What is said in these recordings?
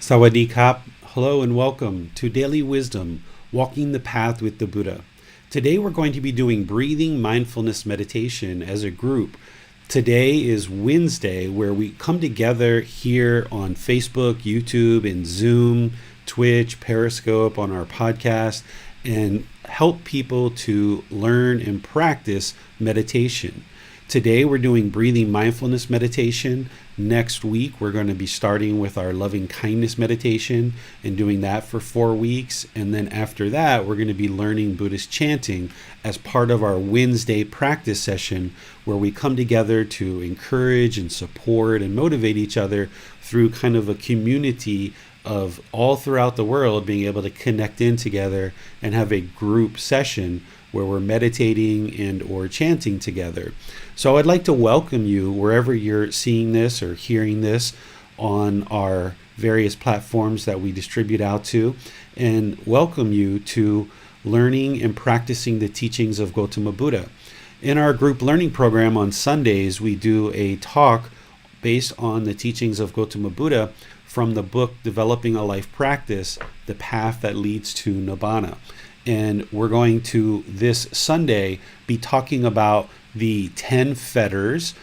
Sawadee Kap. Hello and welcome to Daily Wisdom, Walking the Path with the Buddha. Today we're going to be doing Breathing Mindfulness Meditation as a group. Today is Wednesday, where we come together here on Facebook, YouTube, and Zoom, Twitch, Periscope, on our podcast, and help people to learn and practice meditation. Today we're doing breathing mindfulness meditation. Next week we're going to be starting with our loving kindness meditation and doing that for 4 weeks. And then after that we're going to be learning Buddhist chanting as part of our Wednesday practice session, where we come together to encourage and support and motivate each other through kind of a community of all throughout the world being able to connect in together and have a group session where we're meditating and or chanting together. So I'd like to welcome you wherever you're seeing this or hearing this on our various platforms that we distribute out to, and welcome you to learning and practicing the teachings of Gotama Buddha. In our group learning program on Sundays, we do a talk based on the teachings of Gotama Buddha from the book Developing a Life Practice, The Path That Leads to Nibbana. And we're going to, this Sunday, be talking about the 10 fetters,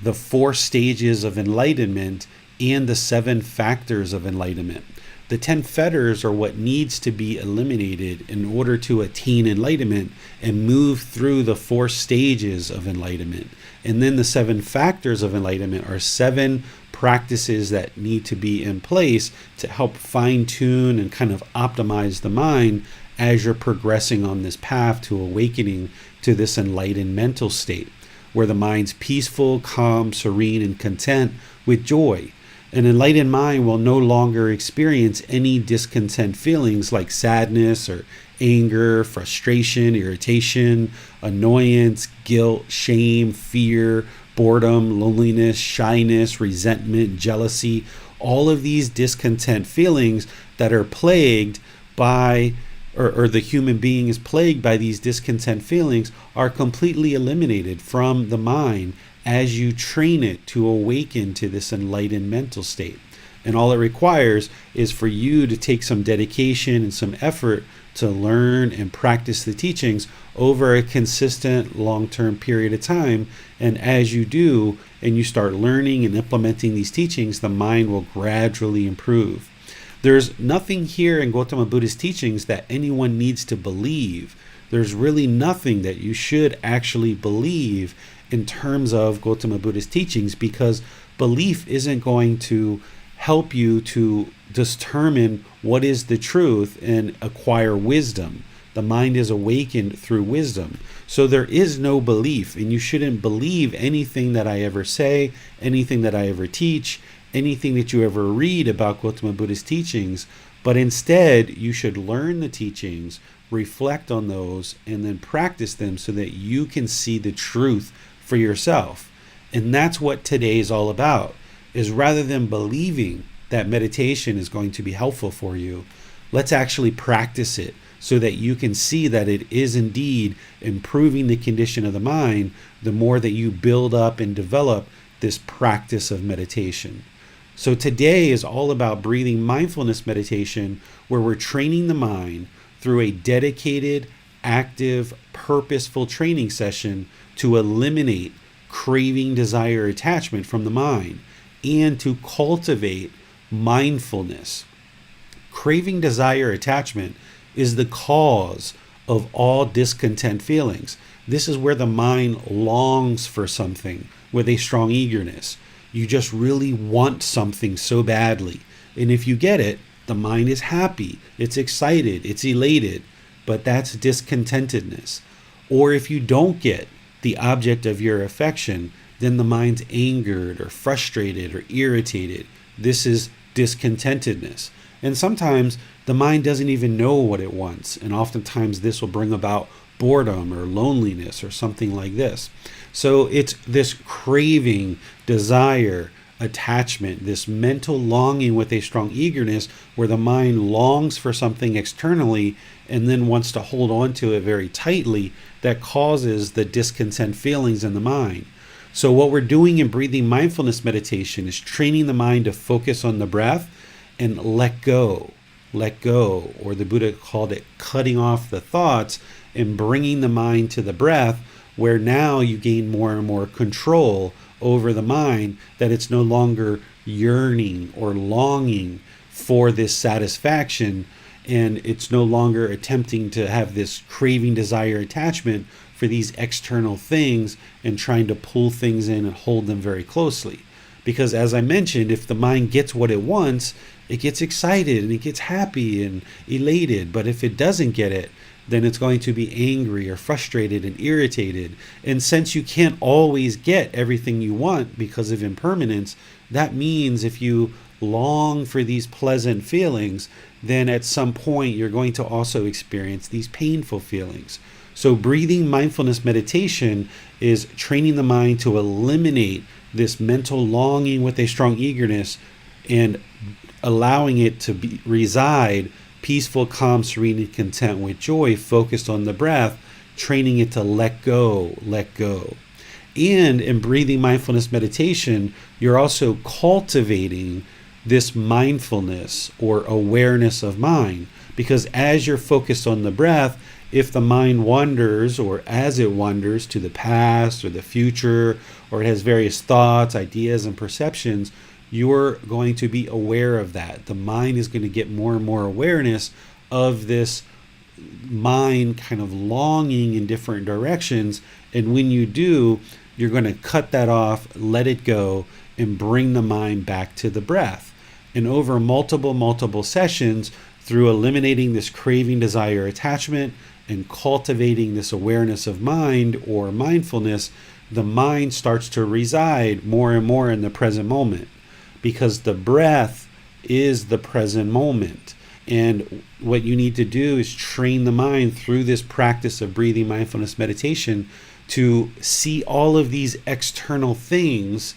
the 4 stages of enlightenment, and the 7 factors of enlightenment. The 10 fetters are what needs to be eliminated in order to attain enlightenment and move through the 4 stages of enlightenment. And then the 7 factors of enlightenment are 7 practices that need to be in place to help fine-tune and kind of optimize the mind as you're progressing on this path to awakening to this enlightened mental state, where the mind's peaceful, calm, serene, and content with joy. An enlightened mind will no longer experience any discontent feelings like sadness or anger, frustration, irritation, annoyance, guilt, shame, fear, boredom, loneliness, shyness, resentment, jealousy. All of these discontent feelings that are plagued by or the human being is plagued by these discontent feelings are completely eliminated from the mind as you train it to awaken to this enlightened mental state. And all it requires is for you to take some dedication and some effort to learn and practice the teachings over a consistent long-term period of time. And as you do, and you start learning and implementing these teachings, the mind will gradually improve. There's nothing here in Gotama Buddha's teachings that anyone needs to believe. There's really nothing that you should actually believe in terms of Gotama Buddha's teachings, because belief isn't going to help you to determine what is the truth and acquire wisdom. The mind is awakened through wisdom. So there is no belief, and you shouldn't believe anything that I ever say, anything that I ever teach, anything that you ever read about Gotama Buddha's teachings, but instead you should learn the teachings, reflect on those, and then practice them so that you can see the truth for yourself. And that's what today is all about, is rather than believing that meditation is going to be helpful for you, let's actually practice it so that you can see that it is indeed improving the condition of the mind the more that you build up and develop this practice of meditation. So today is all about breathing mindfulness meditation, where we're training the mind through a dedicated, active, purposeful training session to eliminate craving, desire, attachment from the mind and to cultivate mindfulness. Craving, desire, attachment is the cause of all discontent feelings. This is where the mind longs for something with a strong eagerness. You just really want something so badly. And if you get it, the mind is happy, it's excited, it's elated, but that's discontentedness. Or if you don't get the object of your affection, then the mind's angered or frustrated or irritated. This is discontentedness. And sometimes the mind doesn't even know what it wants. And oftentimes this will bring about boredom or loneliness or something like this. So it's this craving, desire, attachment, this mental longing with a strong eagerness where the mind longs for something externally and then wants to hold on to it very tightly, that causes the discontent feelings in the mind. So what we're doing in breathing mindfulness meditation is training the mind to focus on the breath and let go. Let go, or the Buddha called it cutting off the thoughts and bringing the mind to the breath, where now you gain more and more control over the mind, that it's no longer yearning or longing for this satisfaction, and it's no longer attempting to have this craving, desire, attachment for these external things and trying to pull things in and hold them very closely. Because as I mentioned, if the mind gets what it wants, it gets excited and it gets happy and elated. But if it doesn't get it, then it's going to be angry or frustrated and irritated. And since you can't always get everything you want because of impermanence, that means if you long for these pleasant feelings, then at some point you're going to also experience these painful feelings. So breathing mindfulness meditation is training the mind to eliminate this mental longing with a strong eagerness and allowing it to reside peaceful, calm, serene, and content with joy, focused on the breath, training it to let go, let go. And in breathing mindfulness meditation, you're also cultivating this mindfulness or awareness of mind. Because as you're focused on the breath, if the mind wanders, or as it wanders to the past or the future, or it has various thoughts, ideas, and perceptions, you're going to be aware of that. The mind is going to get more and more awareness of this mind kind of longing in different directions. And when you do, you're going to cut that off, let it go, and bring the mind back to the breath. And over multiple sessions, through eliminating this craving, desire, attachment, and cultivating this awareness of mind or mindfulness, the mind starts to reside more and more in the present moment, because the breath is the present moment. And what you need to do is train the mind through this practice of breathing mindfulness meditation to see all of these external things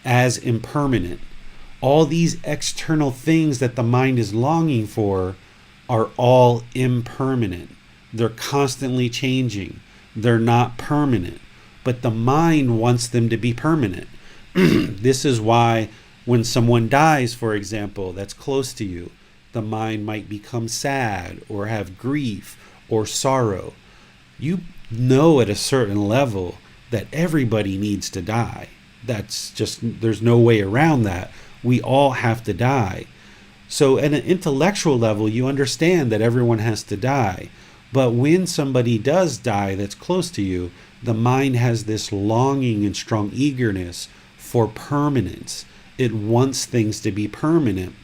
as impermanent. All these external things that the mind is longing for are all impermanent. They're constantly changing. They're not permanent. But the mind wants them to be permanent. This is why when someone dies, for example, that's close to you, the mind might become sad or have grief or sorrow. You know at a certain level that everybody needs to die. That's just, there's no way around that. We all have to die. So at an intellectual level, you understand that everyone has to die. But when somebody does die that's close to you, the mind has this longing and strong eagerness for permanence. It wants things to be permanent.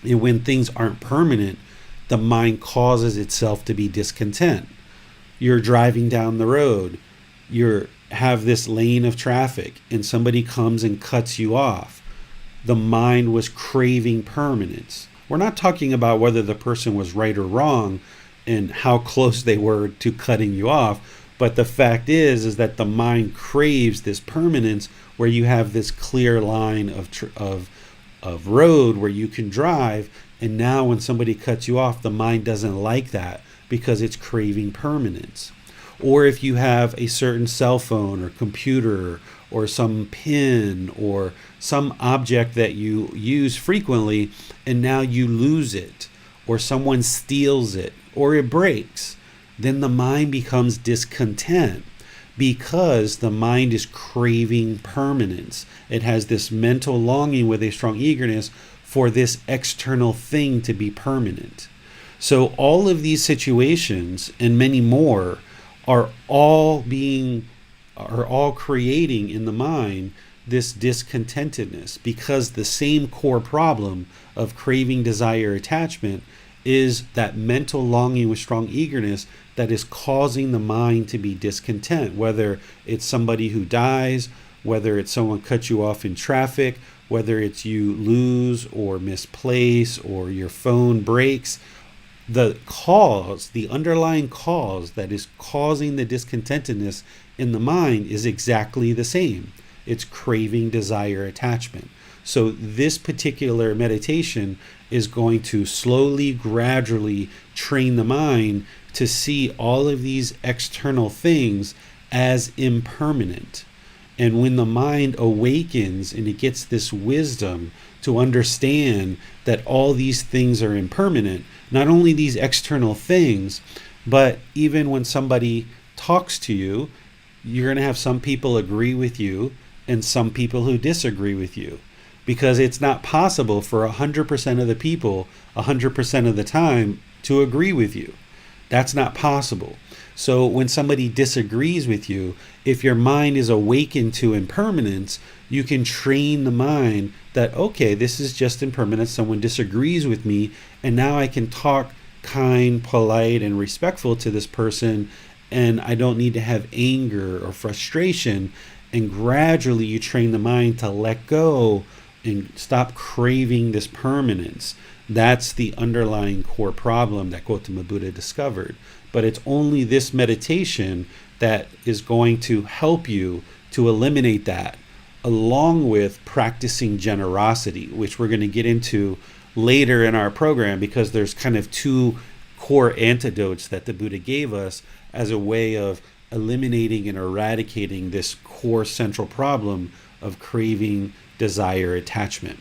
And when things aren't permanent, the mind causes itself to be discontent. You're driving down the road, you have this lane of traffic, and somebody comes and cuts you off. The mind was craving permanence. We're not talking about whether the person was right or wrong and how close they were to cutting you off, but the fact is that the mind craves this permanence, where you have this clear line of road where you can drive, and now when somebody cuts you off, the mind doesn't like that because it's craving permanence. Or if you have a certain cell phone or computer or some pen or some object that you use frequently, and now you lose it, or someone steals it, or it breaks, then the mind becomes discontent, because the mind is craving permanence. It has this mental longing with a strong eagerness for this external thing to be permanent. So all of these situations and many more are all creating in the mind this discontentedness, because the same core problem of craving, desire, attachment is that mental longing with strong eagerness that is causing the mind to be discontent, whether it's somebody who dies, whether it's someone cuts you off in traffic, whether it's you lose or misplace, or your phone breaks. The cause, the underlying cause that is causing the discontentedness in the mind is exactly the same. It's craving, desire, attachment. So this particular meditation is going to slowly, gradually train the mind to see all of these external things as impermanent. And when the mind awakens and it gets this wisdom to understand that all these things are impermanent, not only these external things, but even when somebody talks to you, you're going to have some people agree with you and some people who disagree with you, because it's not possible for 100% of the people 100% of the time to agree with you. That's not possible. So when somebody disagrees with you, if your mind is awakened to impermanence, you can train the mind that, okay, this is just impermanence. Someone disagrees with me, and now I can talk kind, polite, and respectful to this person, and I don't need to have anger or frustration. And gradually you train the mind to let go and stop craving this permanence. That's the underlying core problem that Gotama Buddha discovered. But it's only this meditation that is going to help you to eliminate that, along with practicing generosity, which we're going to get into later in our program, because there's kind of two core antidotes that the Buddha gave us as a way of eliminating and eradicating this core central problem of craving, desire, attachment.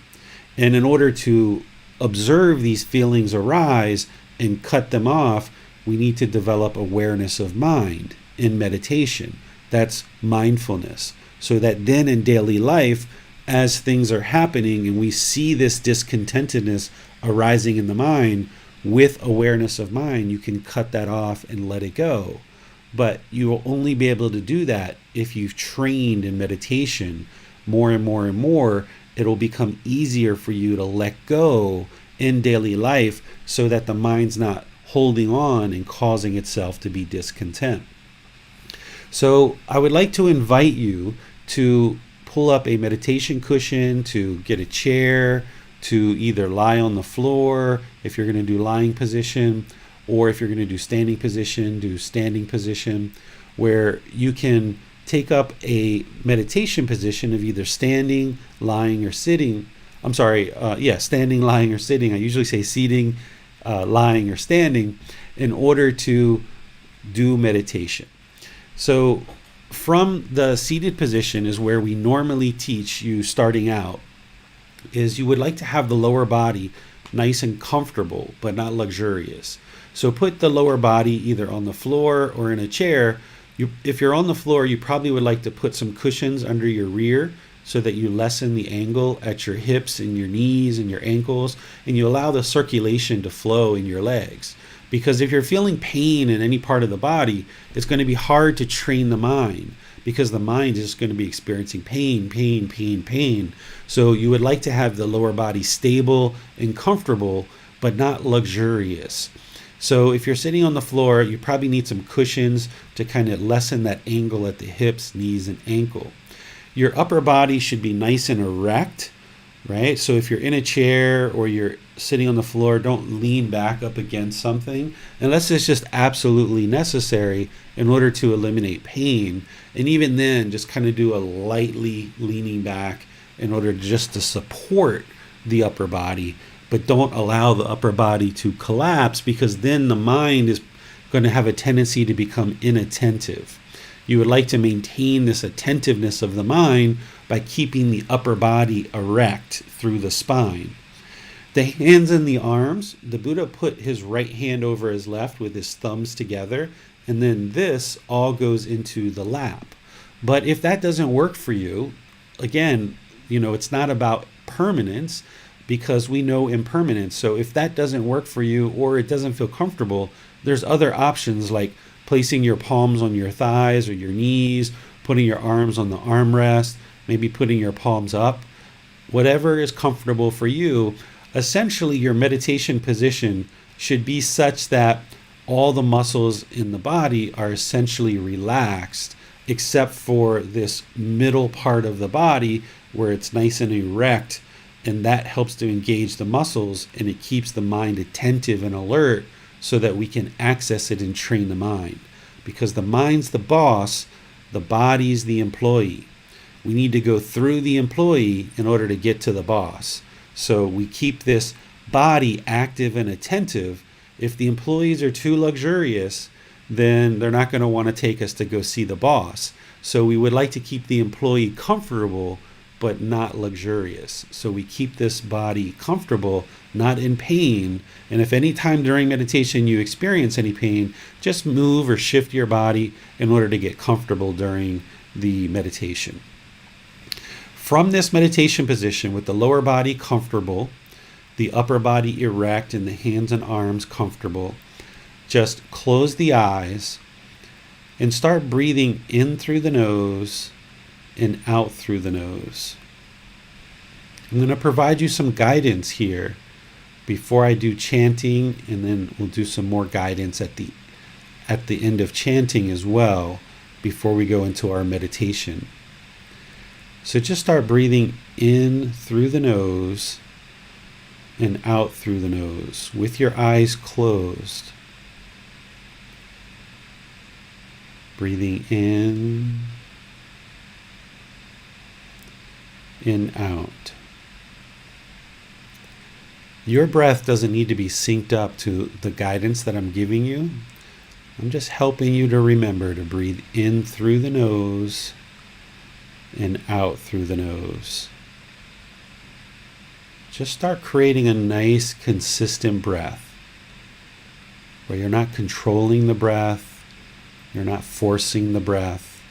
And in order to observe these feelings arise and cut them off, we need to develop awareness of mind in meditation. That's mindfulness. So that then in daily life, as things are happening and we see this discontentedness arising in the mind, with awareness of mind, you can cut that off and let it go. But you will only be able to do that if you've trained in meditation more and more and more. It'll become easier for you to let go in daily life, so that the mind's not holding on and causing itself to be discontent. So I would like to invite you to pull up a meditation cushion, to get a chair, to either lie on the floor if you're going to do lying position, or if you're going to do standing position, where you can take up a meditation position of either standing, lying, or sitting. Standing, lying, or sitting. I usually say seating, lying, or standing, in order to do meditation. So from the seated position is where we normally teach you starting out, is you would like to have the lower body nice and comfortable, but not luxurious. So put the lower body either on the floor or in a chair. If you're on the floor, you probably would like to put some cushions under your rear so that you lessen the angle at your hips and your knees and your ankles, and you allow the circulation to flow in your legs. Because if you're feeling pain in any part of the body, it's going to be hard to train the mind, because the mind is going to be experiencing pain. So you would like to have the lower body stable and comfortable, but not luxurious. So if you're sitting on the floor, you probably need some cushions to kind of lessen that angle at the hips, knees, and ankle. Your upper body should be nice and erect, right? So if you're in a chair or you're sitting on the floor, don't lean back up against something unless it's just absolutely necessary in order to eliminate pain. And even then, just kind of do a lightly leaning back in order just to support the upper body, but don't allow the upper body to collapse, because then the mind is going to have a tendency to become inattentive. You would like to maintain this attentiveness of the mind by keeping the upper body erect through the spine. The hands and the arms, the Buddha put his right hand over his left with his thumbs together, and then this all goes into the lap. But if that doesn't work for you, again, it's not about permanence, because we know impermanence. So if that doesn't work for you, or it doesn't feel comfortable, there's other options like placing your palms on your thighs or your knees, putting your arms on the armrest, maybe putting your palms up. Whatever is comfortable for you. Essentially, your meditation position should be such that all the muscles in the body are essentially relaxed, except for this middle part of the body where it's nice and erect, and that helps to engage the muscles, and it keeps the mind attentive and alert so that we can access it and train the mind. Because the mind's the boss, the body's the employee. We need to go through the employee in order to get to the boss. So we keep this body active and attentive. If the employees are too luxurious, then they're not going to want to take us to go see the boss. So we would like to keep the employee comfortable, but not luxurious. So we keep this body comfortable, not in pain. And if any time during meditation you experience any pain, just move or shift your body in order to get comfortable during the meditation. From this meditation position, with the lower body comfortable, the upper body erect, and the hands and arms comfortable, just close the eyes and start breathing in through the nose and out through the nose. I'm going to provide you some guidance here before I do chanting, and then we'll do some more guidance at the end of chanting as well before we go into our meditation. So just start breathing in through the nose and out through the nose with your eyes closed. Breathing in and out. Your breath doesn't need to be synced up to the guidance that I'm giving you. I'm just helping you to remember to breathe in through the nose and out through the nose. Just start creating a nice, consistent breath where you're not controlling the breath, you're not forcing the breath,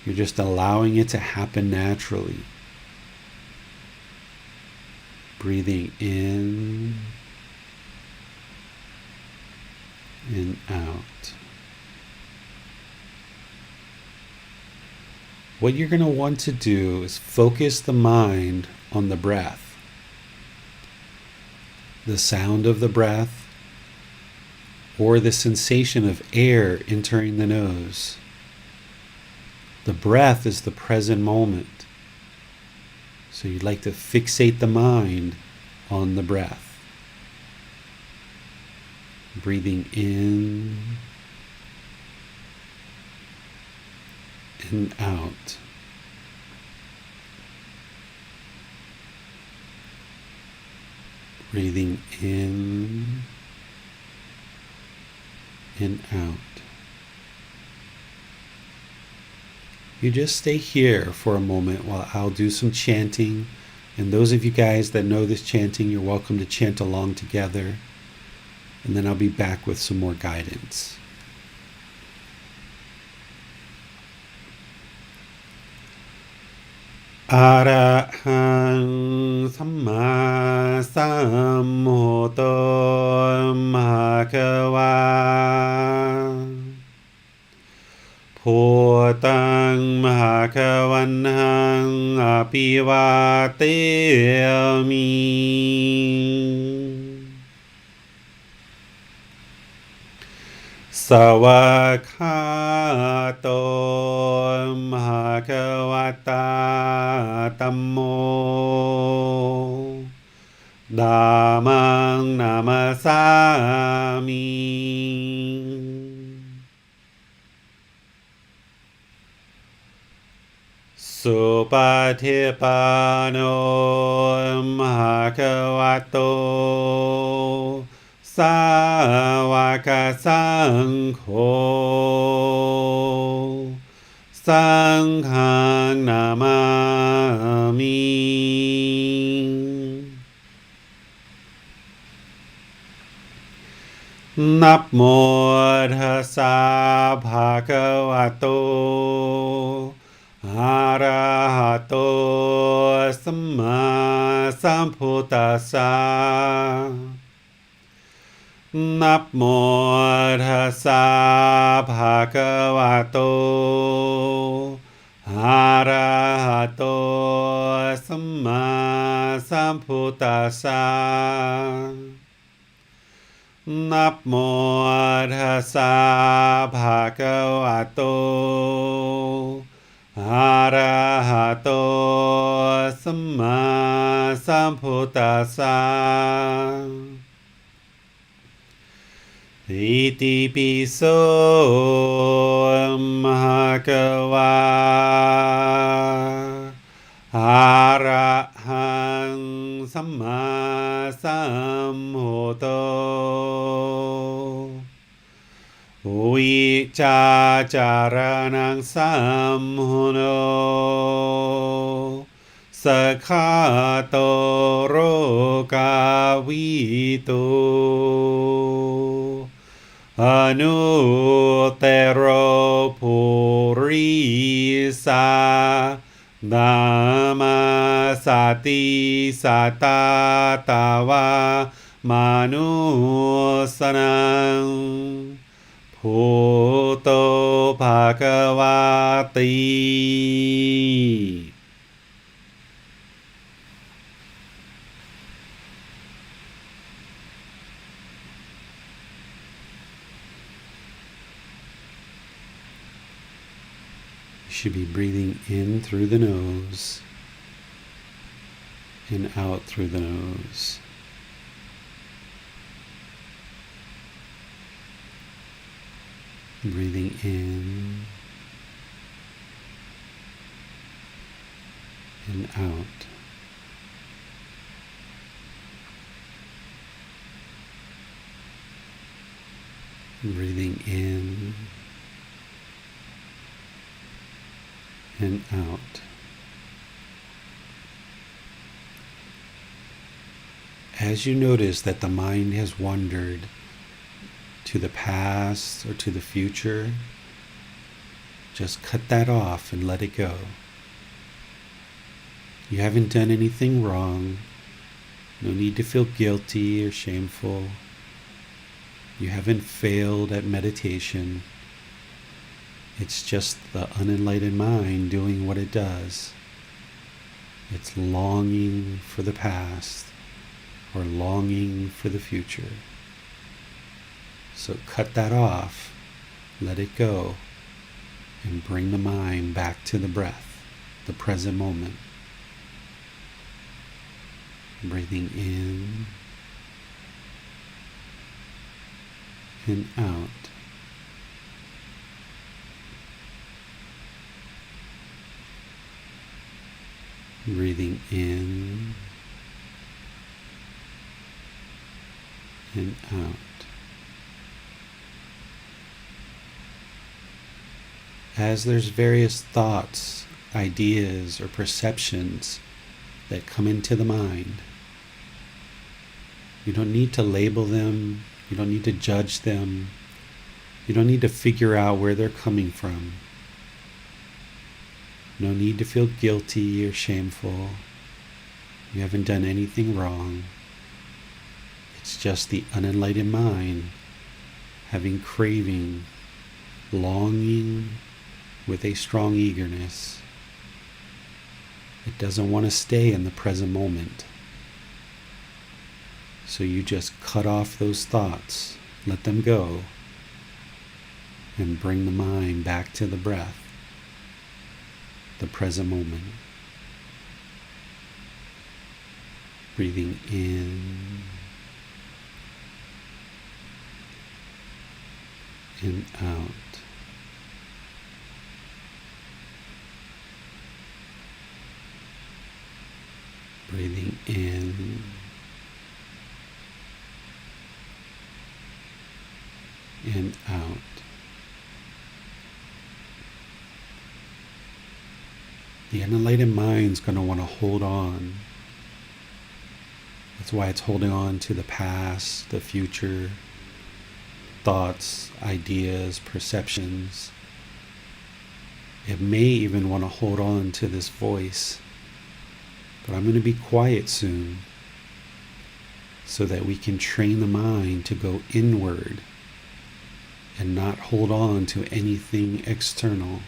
you're just allowing it to happen naturally. Breathing in and out. What you're going to want to do is focus the mind on the breath, the sound of the breath, or the sensation of air entering the nose. The breath is the present moment. So you'd like to fixate the mind on the breath. Breathing in and out. Breathing in and out. You just stay here for a moment while I'll do some chanting. And those of you guys that know this chanting, you're welcome to chant along together. And then I'll be back with some more guidance. Arahang Samma Sambuddho Bhagava Bhutang Bhagavanang Apivateyami Savakhato Bhagavata Tammo Dhammang Namasami Supatipano Bhagavato Sāvaka Saṅkho Saṅghang Namami Namo Tassa Bhagavato Arahato Samma Sambuddhassa Namo Tassa Bhagavato Arahato Samma Sambuddhassa Namo Tassa Bhagavato Arahato Samma Sambuddhassa Iti piso Bhagava Arahang Samma Sambuddho Vicca จารนังสัมหุโนสคาโตโรกาวิโตอนุเตโรภูริสานามาสติสัตตาตาวามานุสนังพุทโธภควาติ Should be breathing in through the nose and out through the nose. Breathing in and out. Breathing in and out. As you notice that the mind has wandered to the past or to the future, just cut that off and let it go. You haven't done anything wrong. No need to feel guilty or shameful. You haven't failed at meditation. It's just the unenlightened mind doing what it does. It's longing for the past or longing for the future. So cut that off, let it go, and bring the mind back to the breath, the present moment. Breathing in and out. Breathing in and out. As there's various thoughts, ideas, or perceptions that come into the mind, you don't need to label them, you don't need to judge them, you don't need to figure out where they're coming from. No need to feel guilty or shameful. You haven't done anything wrong. It's just the unenlightened mind having craving, longing with a strong eagerness. It doesn't want to stay in the present moment. So you just cut off those thoughts, let them go, and bring the mind back to the breath, the present moment. Breathing in and out. Breathing in and out. The unenlightened mind's going to want to hold on. That's why it's holding on to the past, the future, thoughts, ideas, perceptions. It may even want to hold on to this voice. But I'm going to be quiet soon so that we can train the mind to go inward and not hold on to anything external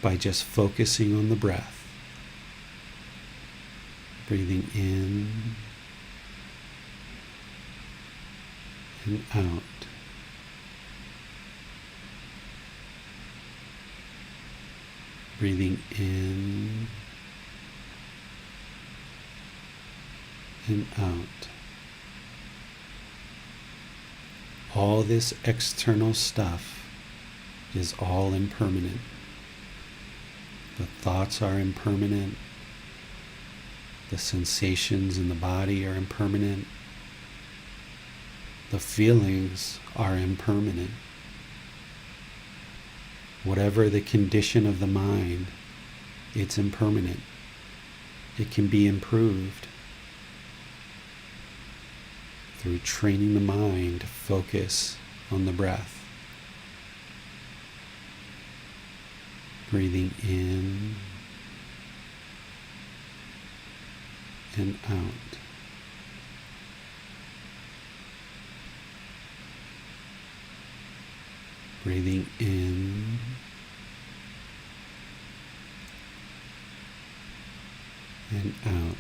by just focusing on the breath. Breathing in and out. Breathing in and out. All this external stuff is all impermanent. The thoughts are impermanent. The sensations in the body are impermanent. The feelings are impermanent. Whatever the condition of the mind, it's impermanent. It can be improved through training the mind to focus on the breath. Breathing in and out. Breathing in and out.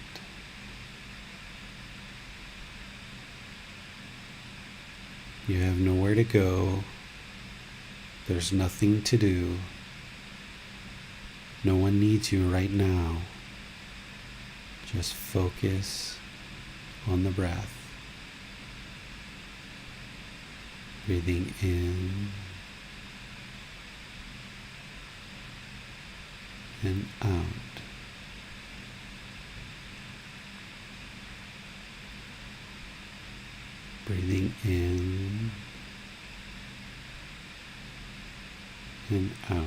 You have nowhere to go. There's nothing to do. No one needs you right now. Just focus on the breath. Breathing in and out. Breathing in and out.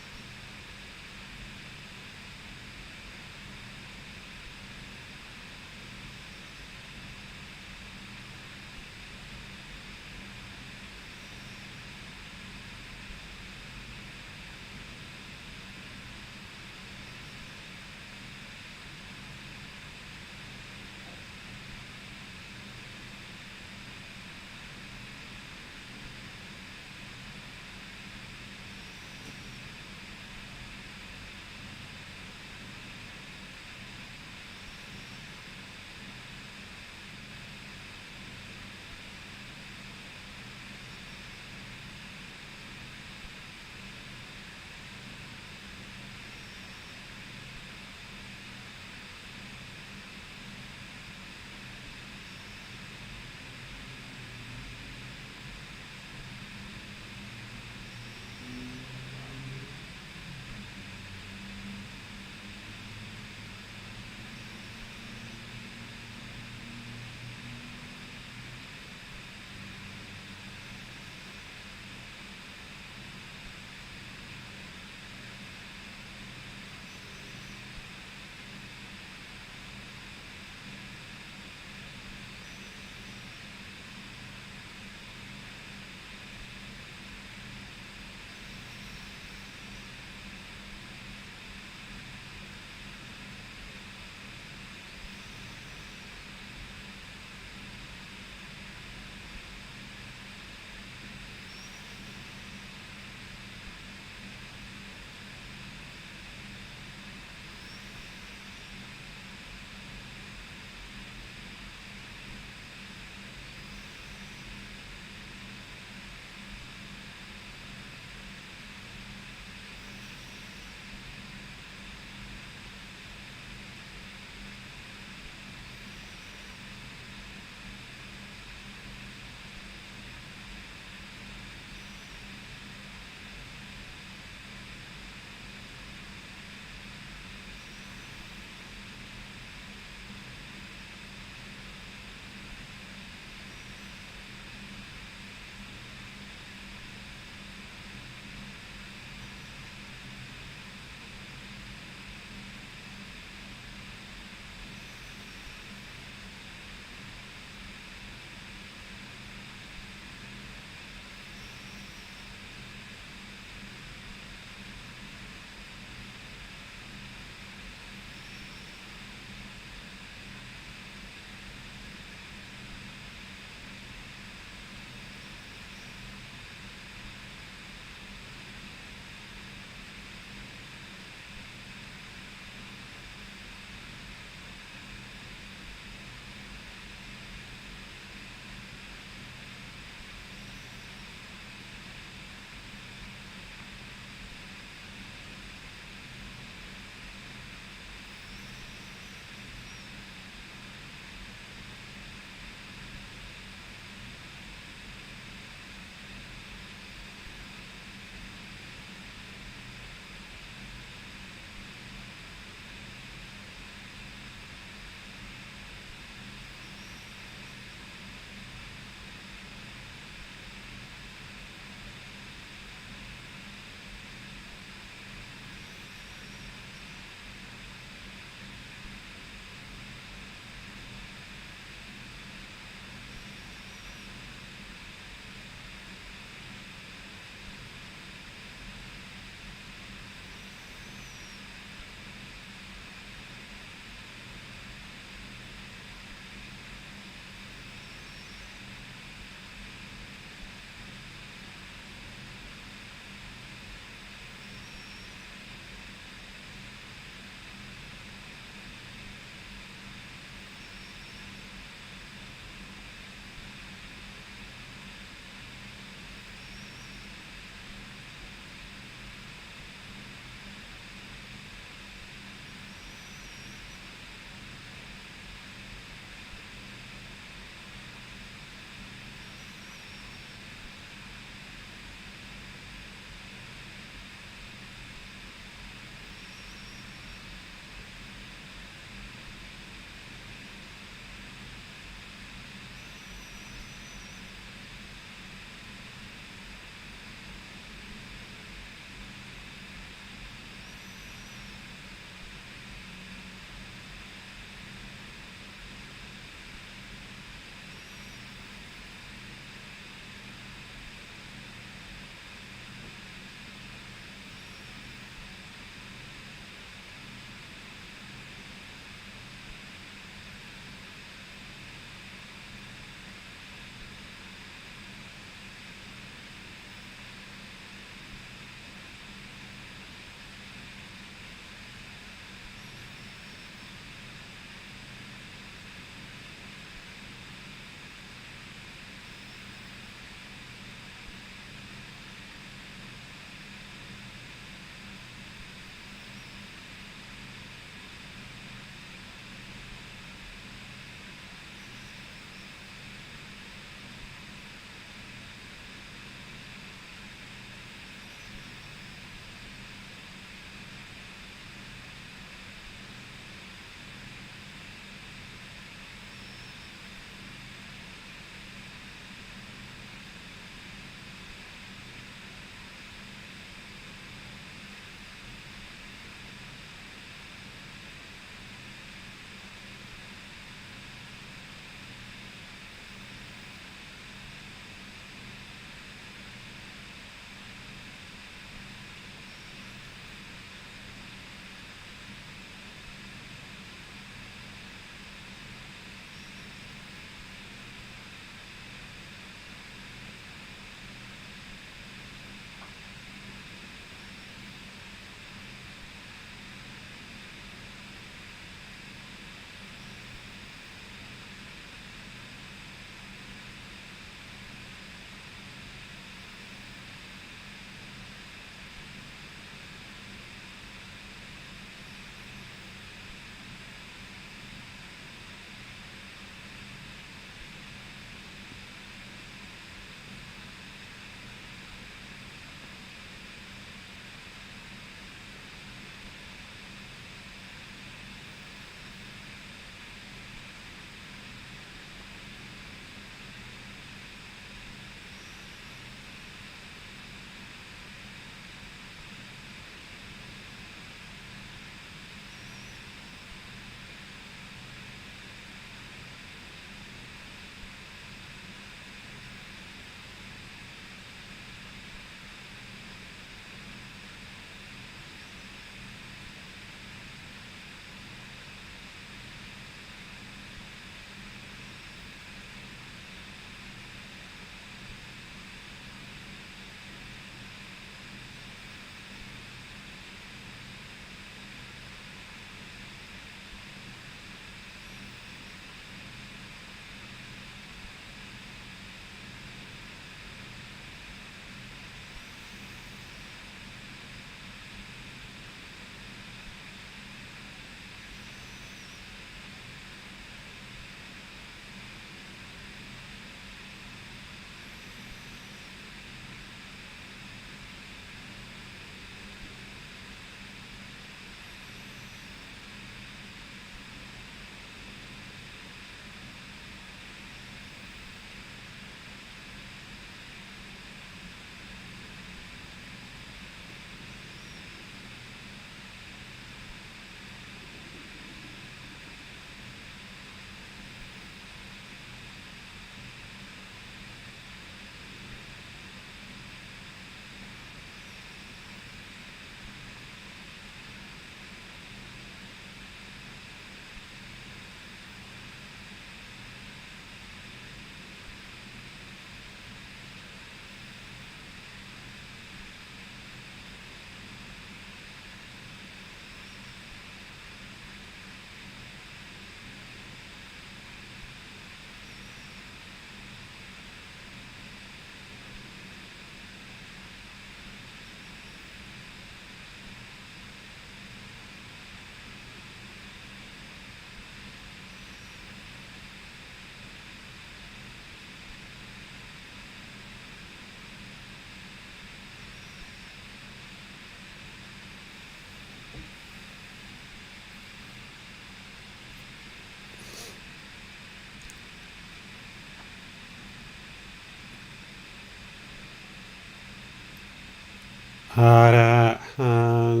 อะระหัง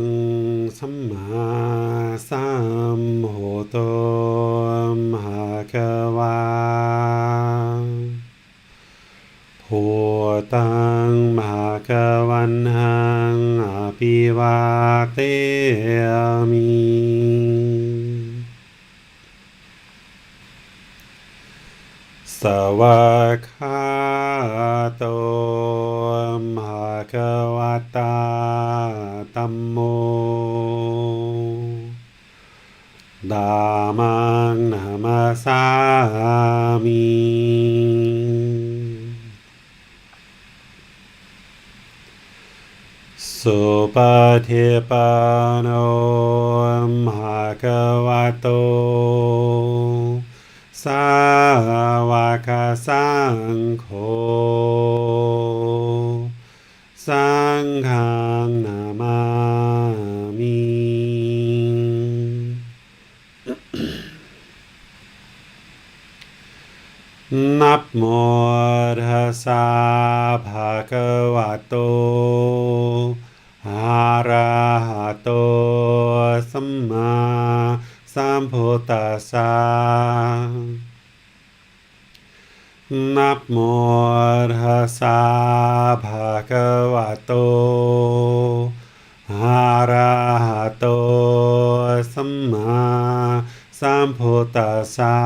สัมมาสัมพุทโธภะคะวาพุทธังภะคะวันหังอภิวาเทมิสวากขาโตภะคะวะตาธัมโมธัมมังนะมาสามิสุปฏิปันโนภะคะวะโตสาวกสังโฆสังฆังนามามินะโมตัสสะภะคะวะโตอะระหะโตสัมมาสัมพุทธัสสะนะโมตัสสะภะคะวะโตอะระหะโตสัมมาสัมพุทธัสสะ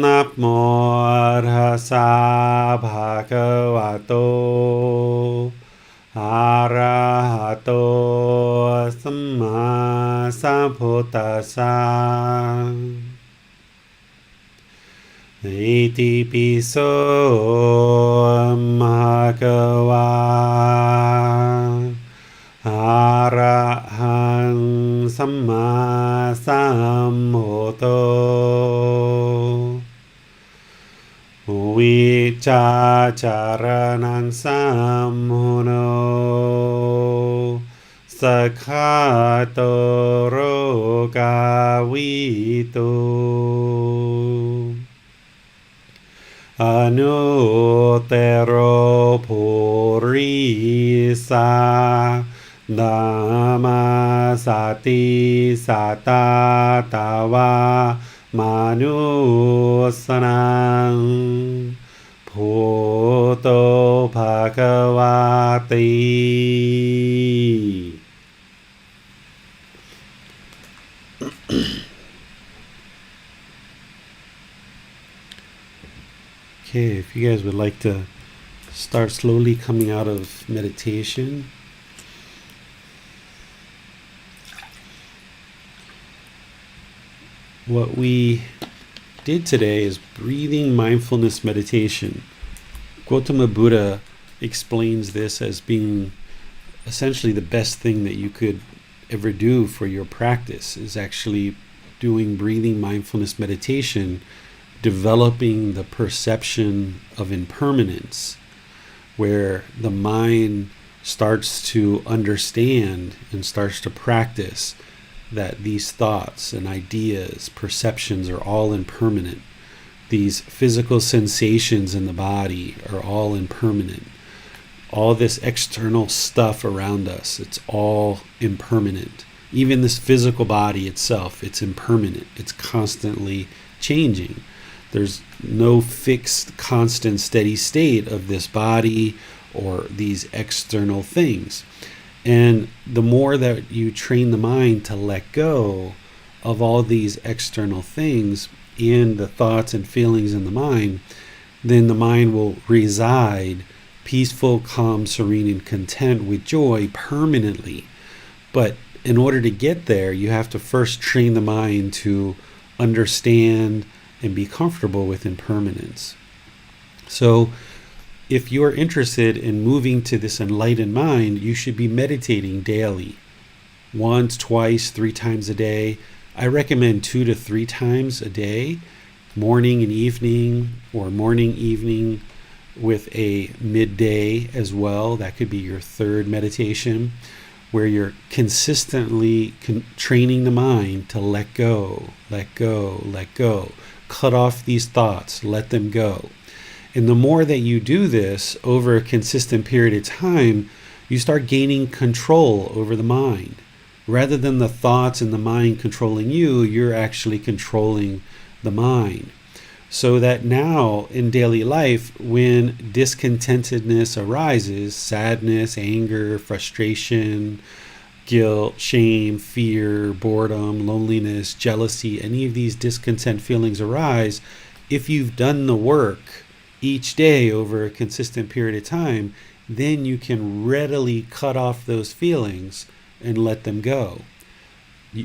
นะโมตัสสะภะคะวะโตอะระหะโตสัมมาสัมพุทธัสสะอิติปิโสภะคะวะอะระหังสัมมาสัมพุทโธวิจาจารณังสัมมุโนสัคขะโตโรกาวิตุอนุเตโรภูริสานามาสติสัตตาตาวามานุสนังพุทโธภะคะวาติ Okay, if you guys would like to start slowly coming out of meditation. What we did today is breathing mindfulness meditation. Gotama Buddha explains this as being essentially the best thing that you could ever do for your practice, is actually doing breathing mindfulness meditation, developing the perception of impermanence, where the mind starts to understand and starts to practice that these thoughts and ideas, perceptions are all impermanent. These physical sensations in the body are all impermanent. All this external stuff around us, it's all impermanent. Even this physical body itself, it's impermanent. It's constantly changing. There's no fixed, constant, steady state of this body or these external things. And the more that you train the mind to let go of all these external things and the thoughts and feelings in the mind, then the mind will reside peaceful, calm, serene, and content with joy permanently. But in order to get there, you have to first train the mind to understand and be comfortable with impermanence. So if you're interested in moving to this enlightened mind, you should be meditating daily, once, twice, 3 times a day. I recommend 2 to 3 times a day, morning and evening, or morning, evening with a midday as well. That could be your third meditation, where you're consistently training the mind to let go, let go, let go. Cut off these thoughts, let them go. And the more that you do this over a consistent period of time, you start gaining control over the mind. Rather than the thoughts and the mind controlling you, you're actually controlling the mind. So that now in daily life, when discontentedness arises, sadness, anger, frustration, guilt, shame, fear, boredom, loneliness, jealousy, any of these discontent feelings arise, if you've done the work each day over a consistent period of time, then you can readily cut off those feelings and let them go,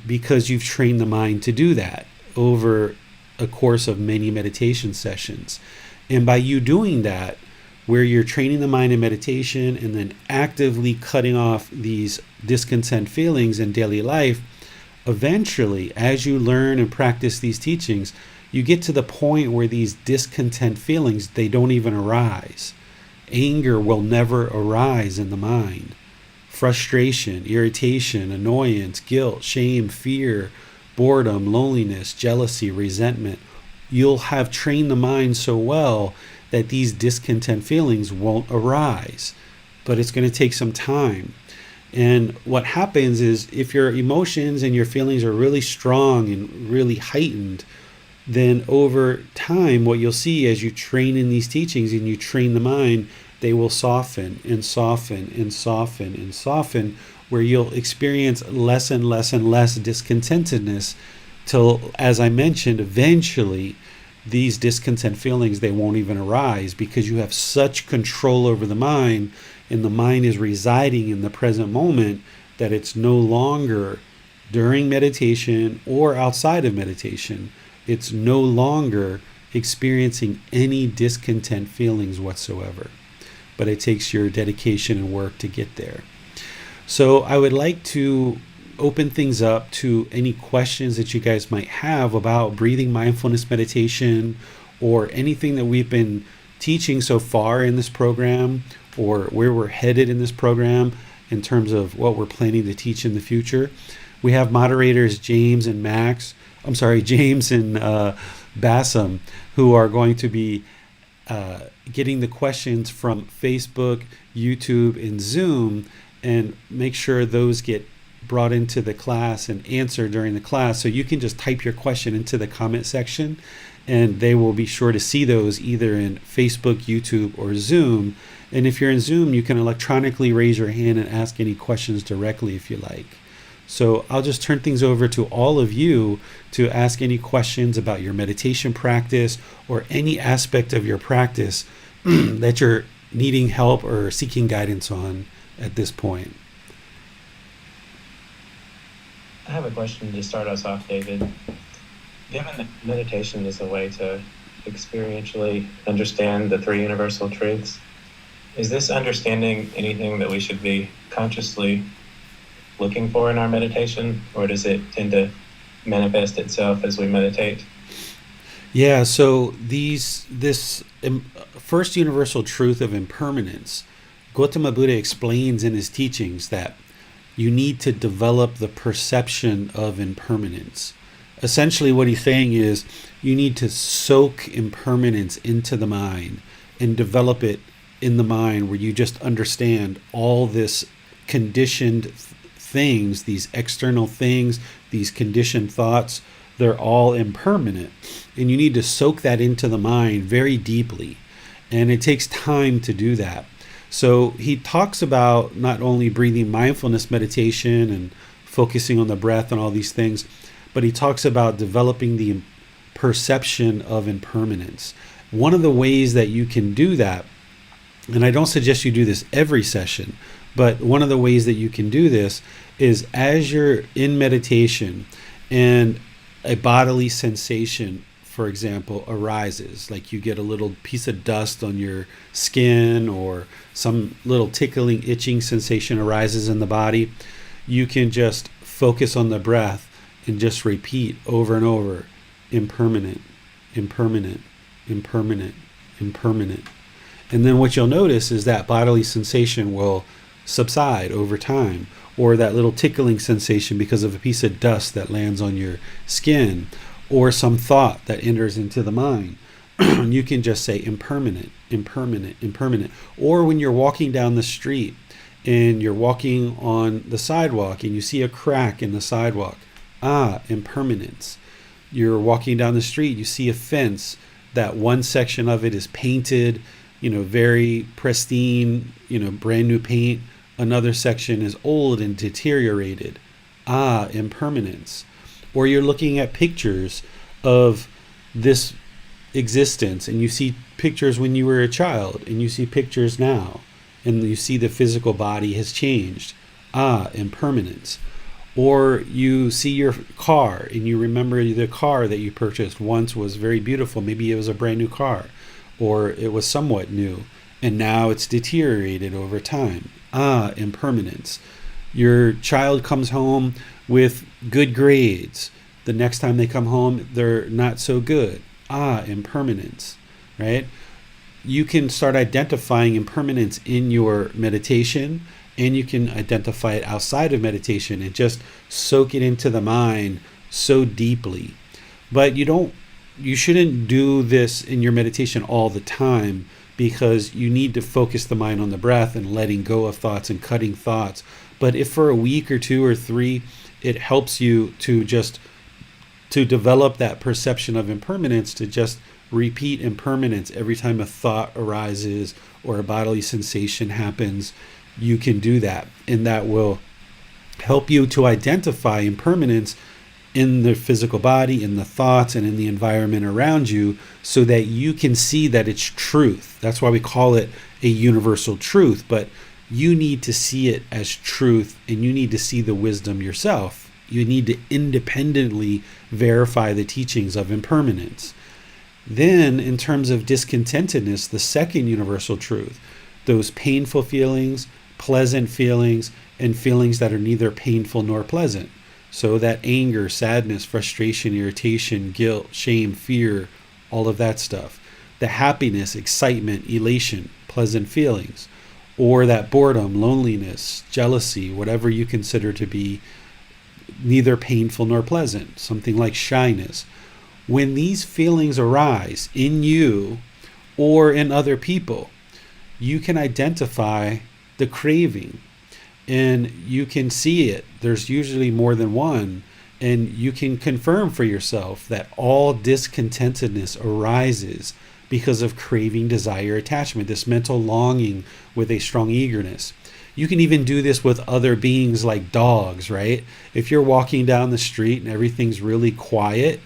because you've trained the mind to do that over a course of many meditation sessions. And by you doing that, where you're training the mind in meditation and then actively cutting off these discontent feelings in daily life, eventually, as you learn and practice these teachings, you get to the point where these discontent feelings, they don't even arise. Anger will never arise in the mind. Frustration, irritation, annoyance, guilt, shame, fear, boredom, loneliness, jealousy, resentment. You'll have trained the mind so well that these discontent feelings won't arise. But it's going to take some time. And what happens is, if your emotions and your feelings are really strong and really heightened, then over time, what you'll see as you train in these teachings and you train the mind, they will soften and soften and soften and soften, where you'll experience less and less and less discontentedness till, as I mentioned, eventually these discontent feelings, they won't even arise, because you have such control over the mind, and the mind is residing in the present moment, that it's no longer during meditation or outside of meditation, it's no longer experiencing any discontent feelings whatsoever. But it takes your dedication and work to get there. So I would like to open things up to any questions that you guys might have about breathing mindfulness meditation, or anything that we've been teaching so far in this program, or where we're headed in this program in terms of what we're planning to teach in the future. We have moderators James and Bassam, who are going to be getting the questions from Facebook, YouTube, and Zoom, and make sure those get brought into the class and answered during the class. So you can just type your question into the comment section, and they will be sure to see those either in Facebook, YouTube, or Zoom. And if you're in Zoom, you can electronically raise your hand and ask any questions directly if you like. So I'll just turn things over to all of you to ask any questions about your meditation practice, or any aspect of your practice that you're needing help or seeking guidance on at this point. I have a question to start us off, David. Given that meditation is a way to experientially understand the three universal truths, is this understanding anything that we should be consciously looking for in our meditation, or does it tend to manifest itself as we meditate? Yeah, so this first universal truth of impermanence, Gotama Buddha explains in his teachings that you need to develop the perception of impermanence. Essentially what he's saying is, you need to soak impermanence into the mind and develop it in the mind, where you just understand all this conditioned things, these external things, these conditioned thoughts, they're all impermanent. And you need to soak that into the mind very deeply. And it takes time to do that. So he talks about not only breathing mindfulness meditation and focusing on the breath and all these things, but he talks about developing the perception of impermanence. One of the ways that you can do that, and I don't suggest you do this every session, but one of the ways that you can do this is, as you're in meditation and a bodily sensation, for example, arises, like you get a little piece of dust on your skin, or some little tickling, itching sensation arises in the body, you can just focus on the breath and just repeat over and over, impermanent, impermanent, impermanent, impermanent. And then what you'll notice is that bodily sensation will subside over time, or that little tickling sensation because of a piece of dust that lands on your skin, or some thought that enters into the mind. you can just say impermanent, impermanent, impermanent. Or when you're walking down the street and you're walking on the sidewalk and you see a crack in the sidewalk, impermanence. You're walking down the street, you see a fence, that one section of it is painted, very pristine, brand new paint. Another section is old and deteriorated. Impermanence. Or you're looking at pictures of this existence and you see pictures when you were a child and you see pictures now and you see the physical body has changed. Impermanence. Or you see your car and you remember the car that you purchased once was very beautiful. Maybe it was a brand new car, or it was somewhat new, and now it's deteriorated over time. Impermanence. Your child comes home with good grades. The next time they come home, they're not so good. Impermanence, right? You can start identifying impermanence in your meditation, and you can identify it outside of meditation and just soak it into the mind so deeply. But you shouldn't do this in your meditation all the time, because you need to focus the mind on the breath and letting go of thoughts and cutting thoughts. But if for a week or 2 or 3, it helps you to develop that perception of impermanence, to just repeat impermanence every time a thought arises or a bodily sensation happens, you can do that. And that will help you to identify impermanence in the physical body, in the thoughts, and in the environment around you, so that you can see that it's truth. That's why we call it a universal truth. But you need to see it as truth, and you need to see the wisdom yourself. You need to independently verify the teachings of impermanence. Then, in terms of discontentedness, the second universal truth, those painful feelings, pleasant feelings, and feelings that are neither painful nor pleasant. So that anger, sadness, frustration, irritation, guilt, shame, fear, all of that stuff. The happiness, excitement, elation, pleasant feelings. Or that boredom, loneliness, jealousy, whatever you consider to be neither painful nor pleasant. Something like shyness. When these feelings arise in you or in other people, you can identify the craving, and you can see it. There's usually more than one, and you can confirm for yourself that all discontentedness arises because of craving, desire, attachment, this mental longing with a strong eagerness. You can even do this with other beings like dogs, right? If you're walking down the street and everything's really quiet,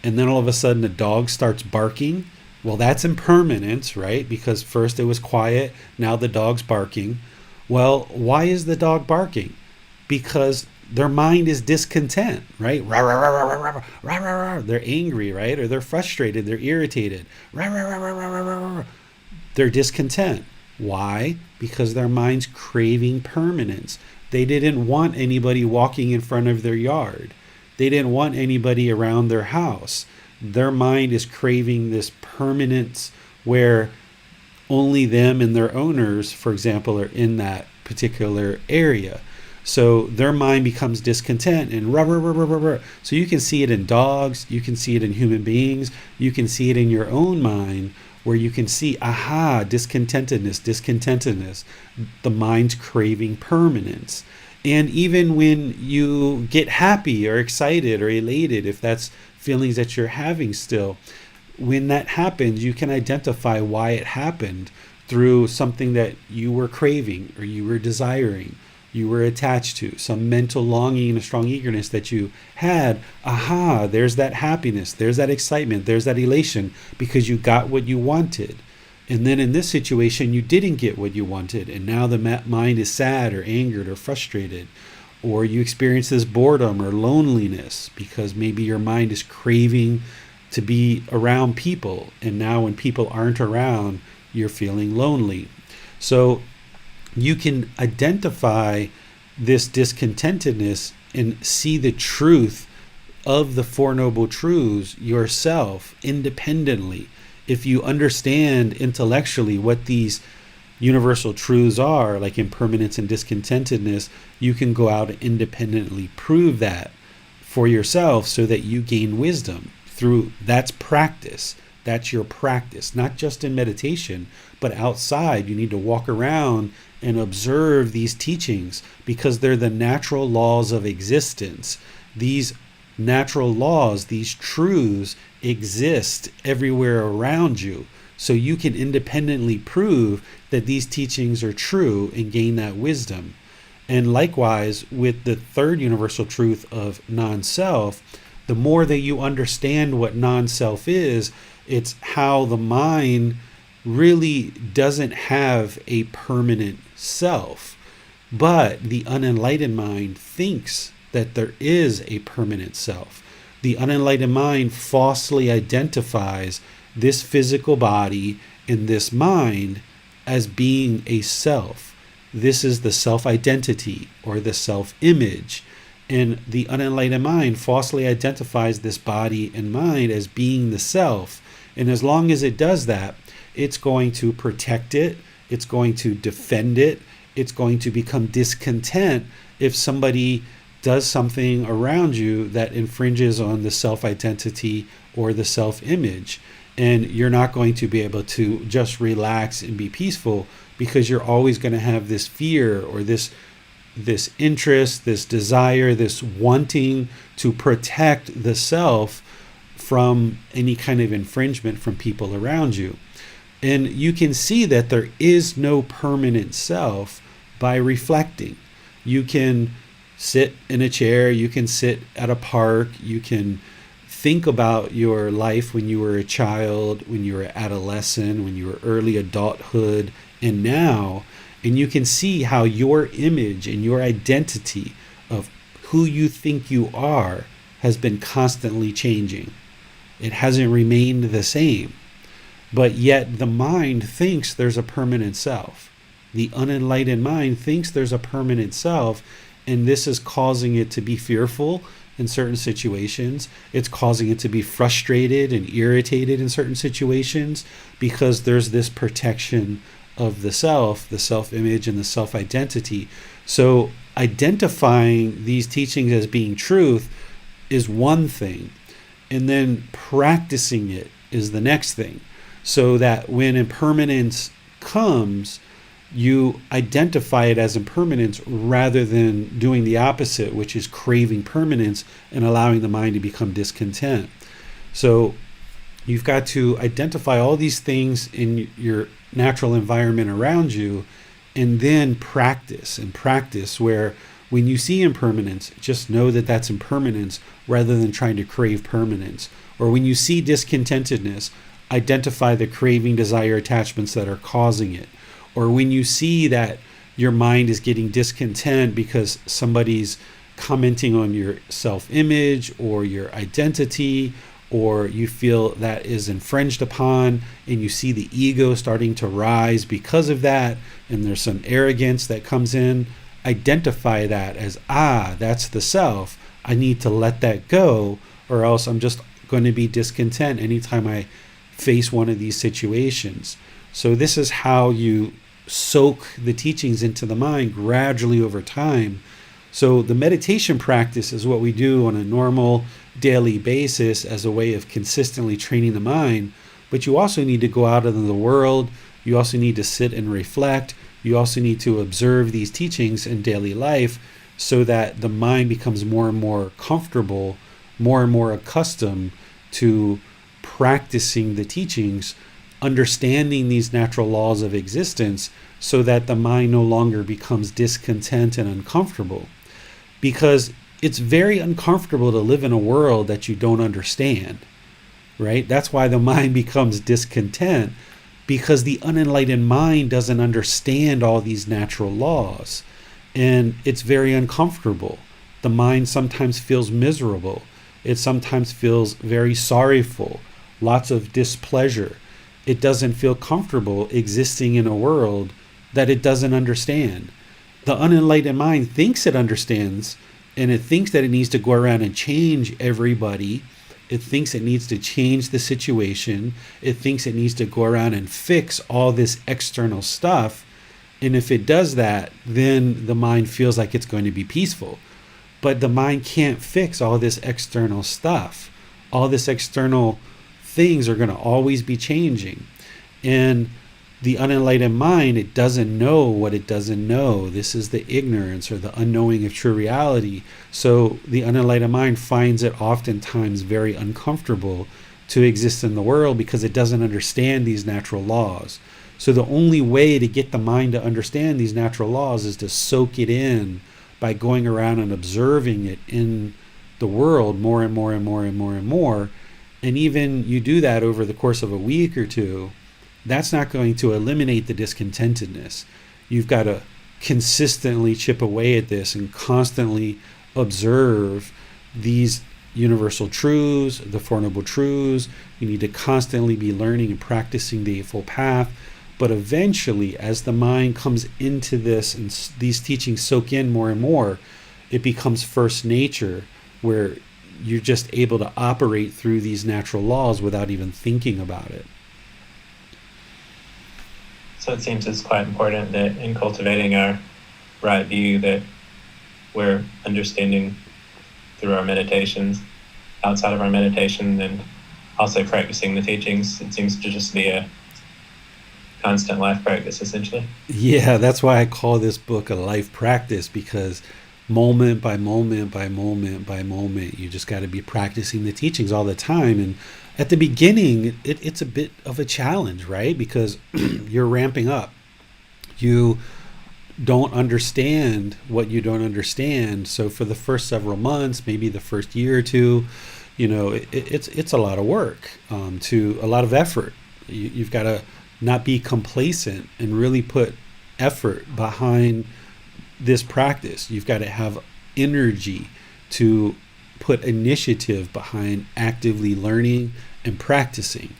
and then all of a sudden a dog starts barking, well, that's impermanence, right? Because first it was quiet, now the dog's barking. Well, why is the dog barking? Because their mind is discontent, right? They're angry, right? Or they're frustrated, they're irritated. They're discontent. Why? Because their mind's craving permanence. They didn't want anybody walking in front of their yard. They didn't want anybody around their house. Their mind is craving this permanence where only them and their owners, for example, are in that particular area. So their mind becomes discontent and So you can see it in dogs, you can see it in human beings, you can see it in your own mind, where you can see, discontentedness, the mind's craving permanence. And even when you get happy or excited or elated, if that's feelings that you're having still, when that happens, you can identify why it happened through something that you were craving or you were desiring, you were attached to, some mental longing and a strong eagerness that you had. There's that happiness, there's that excitement, there's that elation, because you got what you wanted. And then in this situation, you didn't get what you wanted, and now the mind is sad or angered or frustrated. Or you experience this boredom or loneliness because maybe your mind is craving to be around people, and now when people aren't around, you're feeling lonely. So you can identify this discontentedness and see the truth of the Four Noble Truths yourself independently. If you understand intellectually what these universal truths are, like impermanence and discontentedness, you can go out and independently prove that for yourself so that you gain wisdom through that's practice. That's your practice, not just in meditation, but outside. You need to walk around and observe these teachings because they're the natural laws of existence. These natural laws, these truths exist everywhere around you. So you can independently prove that these teachings are true and gain that wisdom. And likewise, with the third universal truth of non-self, the more that you understand what non-self is, it's how the mind really doesn't have a permanent self. But the unenlightened mind thinks that there is a permanent self. The unenlightened mind falsely identifies this physical body and this mind as being a self. This is the self-identity or the self-image. And the unenlightened mind falsely identifies this body and mind as being the self. And as long as it does that, it's going to protect it, it's going to defend it, it's going to become discontent if somebody does something around you that infringes on the self-identity or the self-image. And you're not going to be able to just relax and be peaceful because you're always going to have this fear or this interest, this desire, this wanting to protect the self from any kind of infringement from people around you. And you can see that there is no permanent self by reflecting. You can sit in a chair, you can sit at a park, you can think about your life when you were a child, when you were adolescent, when you were early adulthood, and now, and you can see how your image and your identity of who you think you are has been constantly changing. It hasn't remained the same. But yet the mind thinks there's a permanent self. The unenlightened mind thinks there's a permanent self, and this is causing it to be fearful in certain situations. It's causing it to be frustrated and irritated in certain situations because there's this protection of the self-image and the self-identity. So identifying these teachings as being truth is one thing, and then practicing it is the next thing. So that when impermanence comes, you identify it as impermanence rather than doing the opposite, which is craving permanence and allowing the mind to become discontent. So you've got to identify all these things in your natural environment around you and then practice where when you see impermanence, just know that that's impermanence rather than trying to crave permanence. Or when you see discontentedness, identify the craving, desire, attachments that are causing it. Or when you see that your mind is getting discontent because somebody's commenting on your self-image or your identity, or you feel that is infringed upon, and you see the ego starting to rise because of that, and there's some arrogance that comes in, identify that as, that's the self. I need to let that go, or else I'm just going to be discontent anytime I face one of these situations. So this is how you soak the teachings into the mind gradually over time. So the meditation practice is what we do on a normal daily basis as a way of consistently training the mind. But you also need to go out into the world. You also need to sit and reflect. You also need to observe these teachings in daily life so that the mind becomes more and more comfortable, more and more accustomed to practicing the teachings, understanding these natural laws of existence so that the mind no longer becomes discontent and uncomfortable. Because it's very uncomfortable to live in a world that you don't understand, right? That's why the mind becomes discontent, because the unenlightened mind doesn't understand all these natural laws. And it's very uncomfortable. The mind sometimes feels miserable. It sometimes feels very sorrowful, lots of displeasure. It doesn't feel comfortable existing in a world that it doesn't understand. The unenlightened mind thinks it understands, and it thinks that it needs to go around and change everybody. It thinks it needs to change the situation. It thinks it needs to go around and fix all this external stuff. And if it does that, then the mind feels like it's going to be peaceful. But the mind can't fix all this external stuff, all this external things are going to always be changing. And the unenlightened mind, it doesn't know what it doesn't know. This is the ignorance or the unknowing of true reality. So the unenlightened mind finds it oftentimes very uncomfortable to exist in the world because it doesn't understand these natural laws. So the only way to get the mind to understand these natural laws is to soak it in by going around and observing it in the world more and more and more and more and more. And even you do that over the course of a week or two, that's not going to eliminate the discontentedness. You've got to consistently chip away at this and constantly observe these universal truths, the Four Noble Truths. You need to constantly be learning and practicing the Eightfold Path. But eventually, as the mind comes into this and these teachings soak in more and more, it becomes first nature, where you're just able to operate through these natural laws without even thinking about it. So it seems it's quite important that in cultivating our right view that we're understanding through our meditations, outside of our meditation, and also practicing the teachings. It seems to just be a constant life practice, essentially. Yeah, that's why I call this book a life practice, because moment by moment by moment by moment, you just got to be practicing the teachings all the time. And at the beginning, it's a bit of a challenge, right? Because you're ramping up. You don't understand what you don't understand. So for the first several months, maybe the first year or two, it's a lot of work, to a lot of effort. You've got to not be complacent and really put effort behind this practice. You've got to have energy to put initiative behind actively learning and practicing.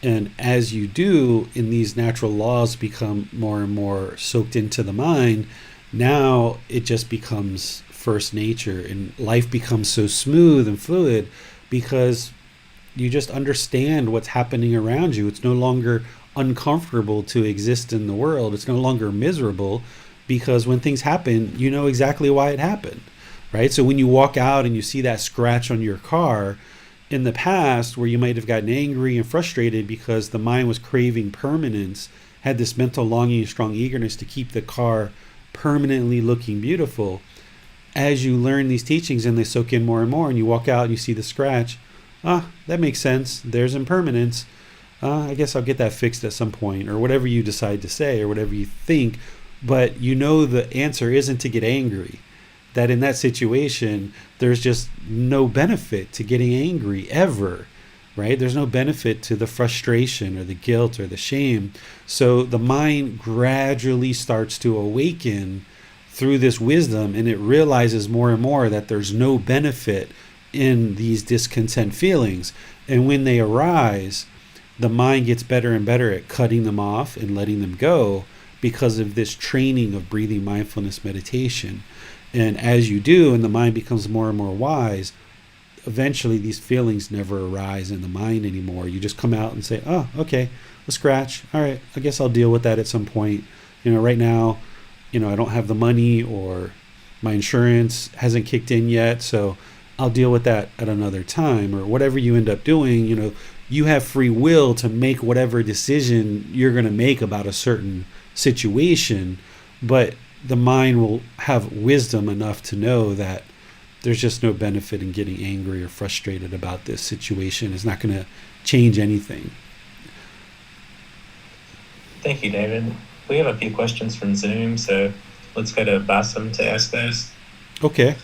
And as you do, and these natural laws become more and more soaked into the mind, now it just becomes first nature, and life becomes so smooth and fluid because you just understand what's happening around you. It's no longer uncomfortable to exist in the world. It's no longer miserable, because when things happen, you know exactly why it happened, right? So when you walk out and you see that scratch on your car, in the past, where you might have gotten angry and frustrated because the mind was craving permanence, had this mental longing and strong eagerness to keep the car permanently looking beautiful, as you learn these teachings and they soak in more and more, and you walk out and you see the scratch, that makes sense. There's impermanence. I guess I'll get that fixed at some point, or whatever you decide to say, or whatever you think. But you know the answer isn't to get angry. That in that situation, there's just no benefit to getting angry ever, right? There's no benefit to the frustration or the guilt or the shame. So the mind gradually starts to awaken through this wisdom, and it realizes more and more that there's no benefit in these discontent feelings. And when they arise, the mind gets better and better at cutting them off and letting them go, because of this training of breathing mindfulness meditation. And as you do, and the mind becomes more and more wise, eventually these feelings never arise in the mind anymore. You just come out and say, oh, okay, a scratch. All right, I guess I'll deal with that at some point. Right now, I don't have the money, or my insurance hasn't kicked in yet, so I'll deal with that at another time. Or whatever you end up doing, you have free will to make whatever decision you're going to make about a certain situation, but the mind will have wisdom enough to know that there's just no benefit in getting angry or frustrated about this situation. It's not going to change anything. Thank you, David. We have a few questions from Zoom, so let's go to Bassam to ask those. Okay.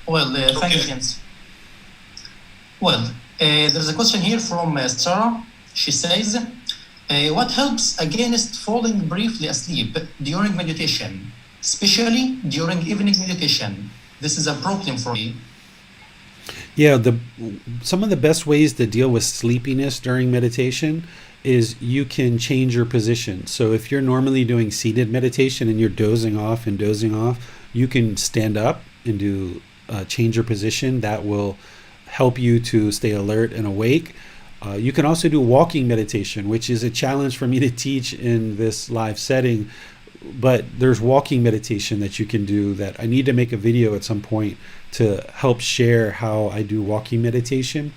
Well, thank you, James. Well, there's a question here from Sarah. She says, what helps against falling briefly asleep during meditation, especially during evening meditation? This is a problem for me. Yeah, some of the best ways to deal with sleepiness during meditation is you can change your position. So if you're normally doing seated meditation and you're dozing off, you can stand up and do change your position. That will help you to stay alert and awake. You can also do walking meditation, which is a challenge for me to teach in this live setting. But there's walking meditation that you can do that I need to make a video at some point to help share how I do walking meditation.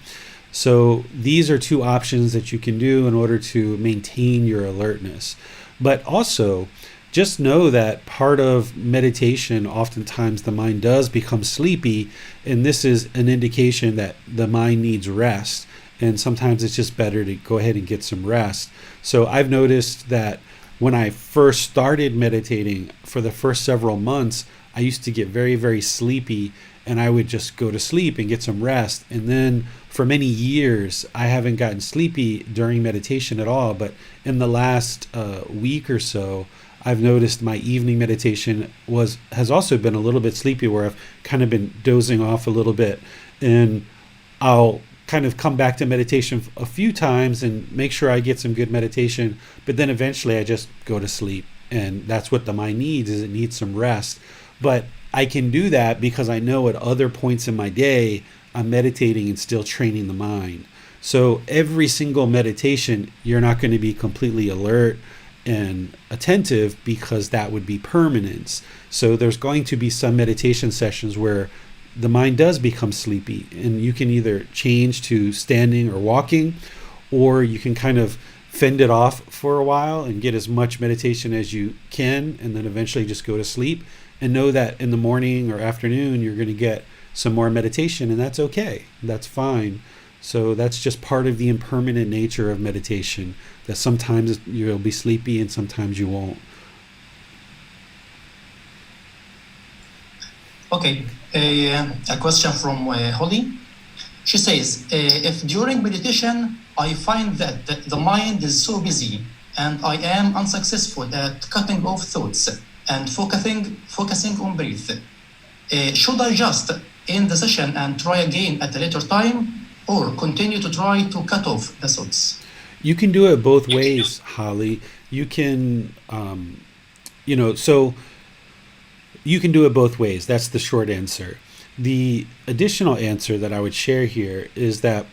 So these are two options that you can do in order to maintain your alertness. But also, just know that part of meditation, oftentimes the mind does become sleepy, and this is an indication that the mind needs rest. And sometimes it's just better to go ahead and get some rest. So I've noticed that when I first started meditating, for the first several months, I used to get very, very sleepy, and I would just go to sleep and get some rest. And then for many years, I haven't gotten sleepy during meditation at all. But in the last week or so, I've noticed my evening meditation has also been a little bit sleepy, where I've kind of been dozing off a little bit. And I'll kind of come back to meditation a few times and make sure I get some good meditation, but then eventually I just go to sleep. And that's what the mind needs, is it needs some rest. But I can do that because I know at other points in my day I'm meditating and still training the mind. So every single meditation, you're not going to be completely alert and attentive, because that would be permanence. So there's going to be some meditation sessions where the mind does become sleepy, and you can either change to standing or walking, or you can kind of fend it off for a while and get as much meditation as you can, and then eventually just go to sleep, and know that in the morning or afternoon you're going to get some more meditation, and that's okay. That's fine. So that's just part of the impermanent nature of meditation, that sometimes you'll be sleepy and sometimes you won't. Okay, a question from Holly. She says, if during meditation I find that the mind is so busy and I am unsuccessful at cutting off thoughts and focusing on breath, should I just end the session and try again at a later time, or continue to try to cut off the thoughts? You can do it both ways, Holly. You can, so you can do it both ways. That's the short answer. The additional answer that I would share here is that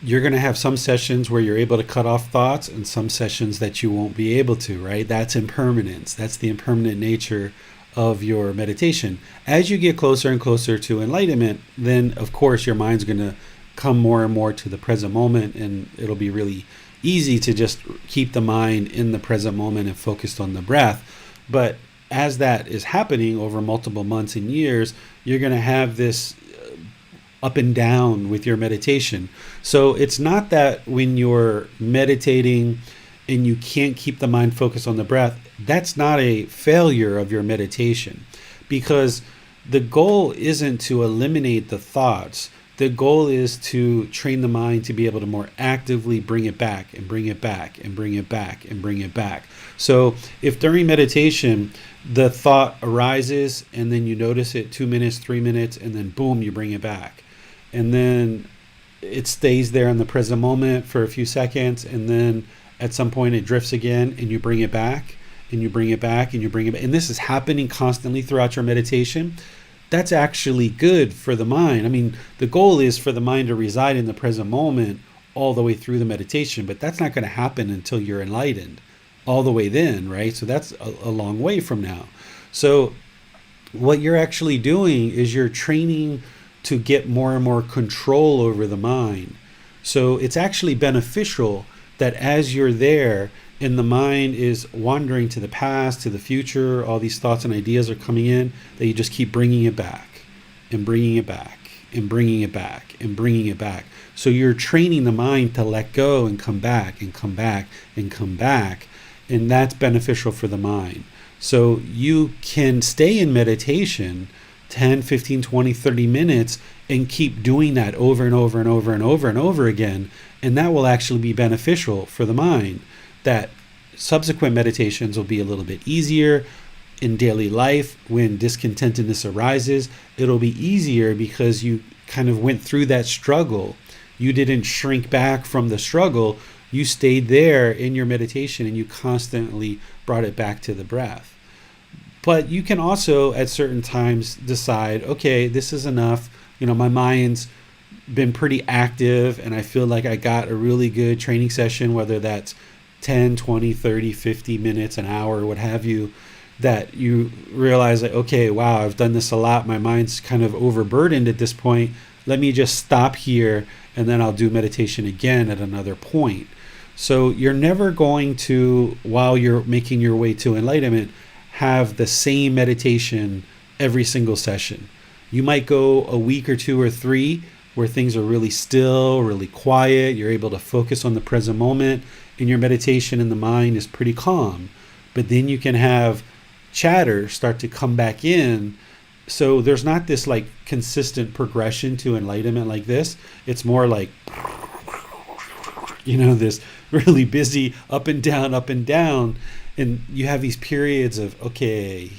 you're going to have some sessions where you're able to cut off thoughts, and some sessions that you won't be able to, right? That's impermanence. That's the impermanent nature of your meditation. As you get closer and closer to enlightenment, then of course your mind's going to come more and more to the present moment, and it'll be really easy to just keep the mind in the present moment and focused on the breath. But as that is happening over multiple months and years, you're going to have this up and down with your meditation. So it's not that when you're meditating and you can't keep the mind focused on the breath, that's not a failure of your meditation, because the goal isn't to eliminate the thoughts. The goal is to train the mind to be able to more actively bring it back and bring it back and bring it back and bring it back. So if during meditation the thought arises and then you notice it 2 minutes, 3 minutes, and then boom, you bring it back. And then it stays there in the present moment for a few seconds, and then at some point it drifts again, and you bring it back and you bring it back and you bring it back. And this is happening constantly throughout your meditation. That's actually good for the mind. I mean, the goal is for the mind to reside in the present moment all the way through the meditation, but that's not going to happen until you're enlightened all the way then, right? So that's a long way from now. So what you're actually doing is you're training to get more and more control over the mind. So it's actually beneficial that as you're there and the mind is wandering to the past, to the future, all these thoughts and ideas are coming in, that you just keep bringing it back and bringing it back and bringing it back and bringing it back. So you're training the mind to let go and come back and come back and come back, and that's beneficial for the mind. So you can stay in meditation 10, 15, 20, 30 minutes and keep doing that over and over and over and over and over again, and that will actually be beneficial for the mind. That subsequent meditations will be a little bit easier in daily life. When discontentedness arises, it'll be easier because you kind of went through that struggle. You didn't shrink back from the struggle. You stayed there in your meditation and you constantly brought it back to the breath. But you can also at certain times decide, okay, this is enough. My mind's been pretty active and I feel like I got a really good training session, whether that's 10, 20, 30, 50 minutes, an hour, what have you, that you realize like, okay, wow, I've done this a lot. My mind's kind of overburdened at this point. let me just stop here and then I'll do meditation again at another point. So you're never going to, while you're making your way to enlightenment, have the same meditation every single session. You might go a week or 2 or 3 where things are really still, really quiet. You're able to focus on the present moment and your meditation in the mind is pretty calm. But then you can have chatter start to come back in. So there's not this like consistent progression to enlightenment like this. It's more like, this really busy up and down. And you have these periods of, okay,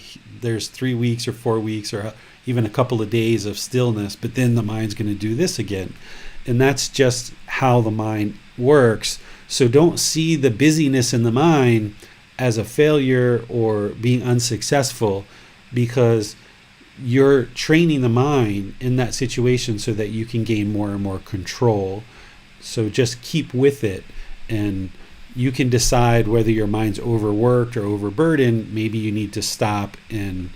there's 3 weeks or 4 weeks or even a couple of days of stillness, but then the mind's going to do this again. And that's just how the mind works. So don't see the busyness in the mind as a failure or being unsuccessful, because you're training the mind in that situation so that you can gain more and more control. So just keep with it, and you can decide whether your mind's overworked or overburdened. Maybe you need to stop and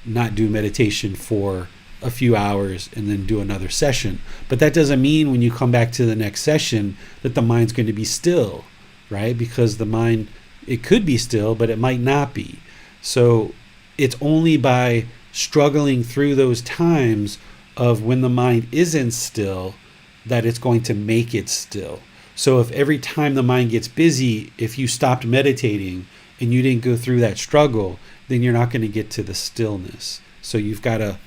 not do meditation for a few hours and then do another session. But that doesn't mean when you come back to the next session that the mind's going to be still, right? Because the mind, it could be still, but it might not be. So it's only by struggling through those times of when the mind isn't still that it's going to make it still. So if every time the mind gets busy, if you stopped meditating and you didn't go through that struggle, then you're not going to get to the stillness. So you've got to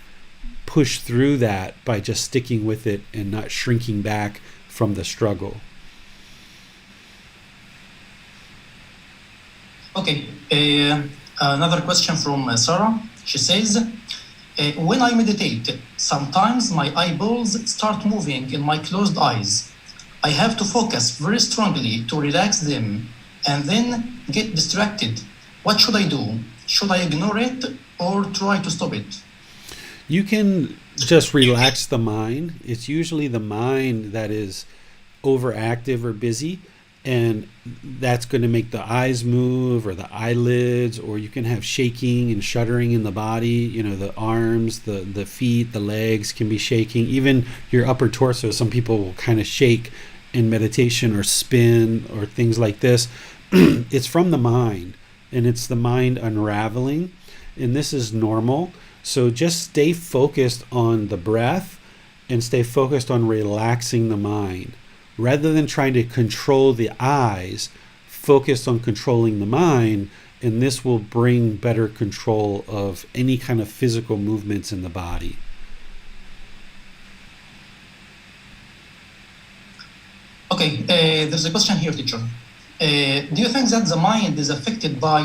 push through that by just sticking with it and not shrinking back from the struggle. Okay, another question from Sarah. She says, when I meditate, sometimes my eyeballs start moving in my closed eyes. I have to focus very strongly to relax them and then get distracted. What should I do? Should I ignore it or try to stop it? You can just relax the mind. It's usually the mind that is overactive or busy, and that's going to make the eyes move or the eyelids, or you can have shaking and shuddering in the body. The arms, the feet, the legs can be shaking. Even your upper torso, some people will kind of shake in meditation or spin or things like this. It's from the mind, and it's the mind unraveling, and this is normal. So just stay focused on the breath and stay focused on relaxing the mind. Rather than trying to control the eyes, focus on controlling the mind, and this will bring better control of any kind of physical movements in the body. Okay, there's a question here, teacher. Do you think that the mind is affected by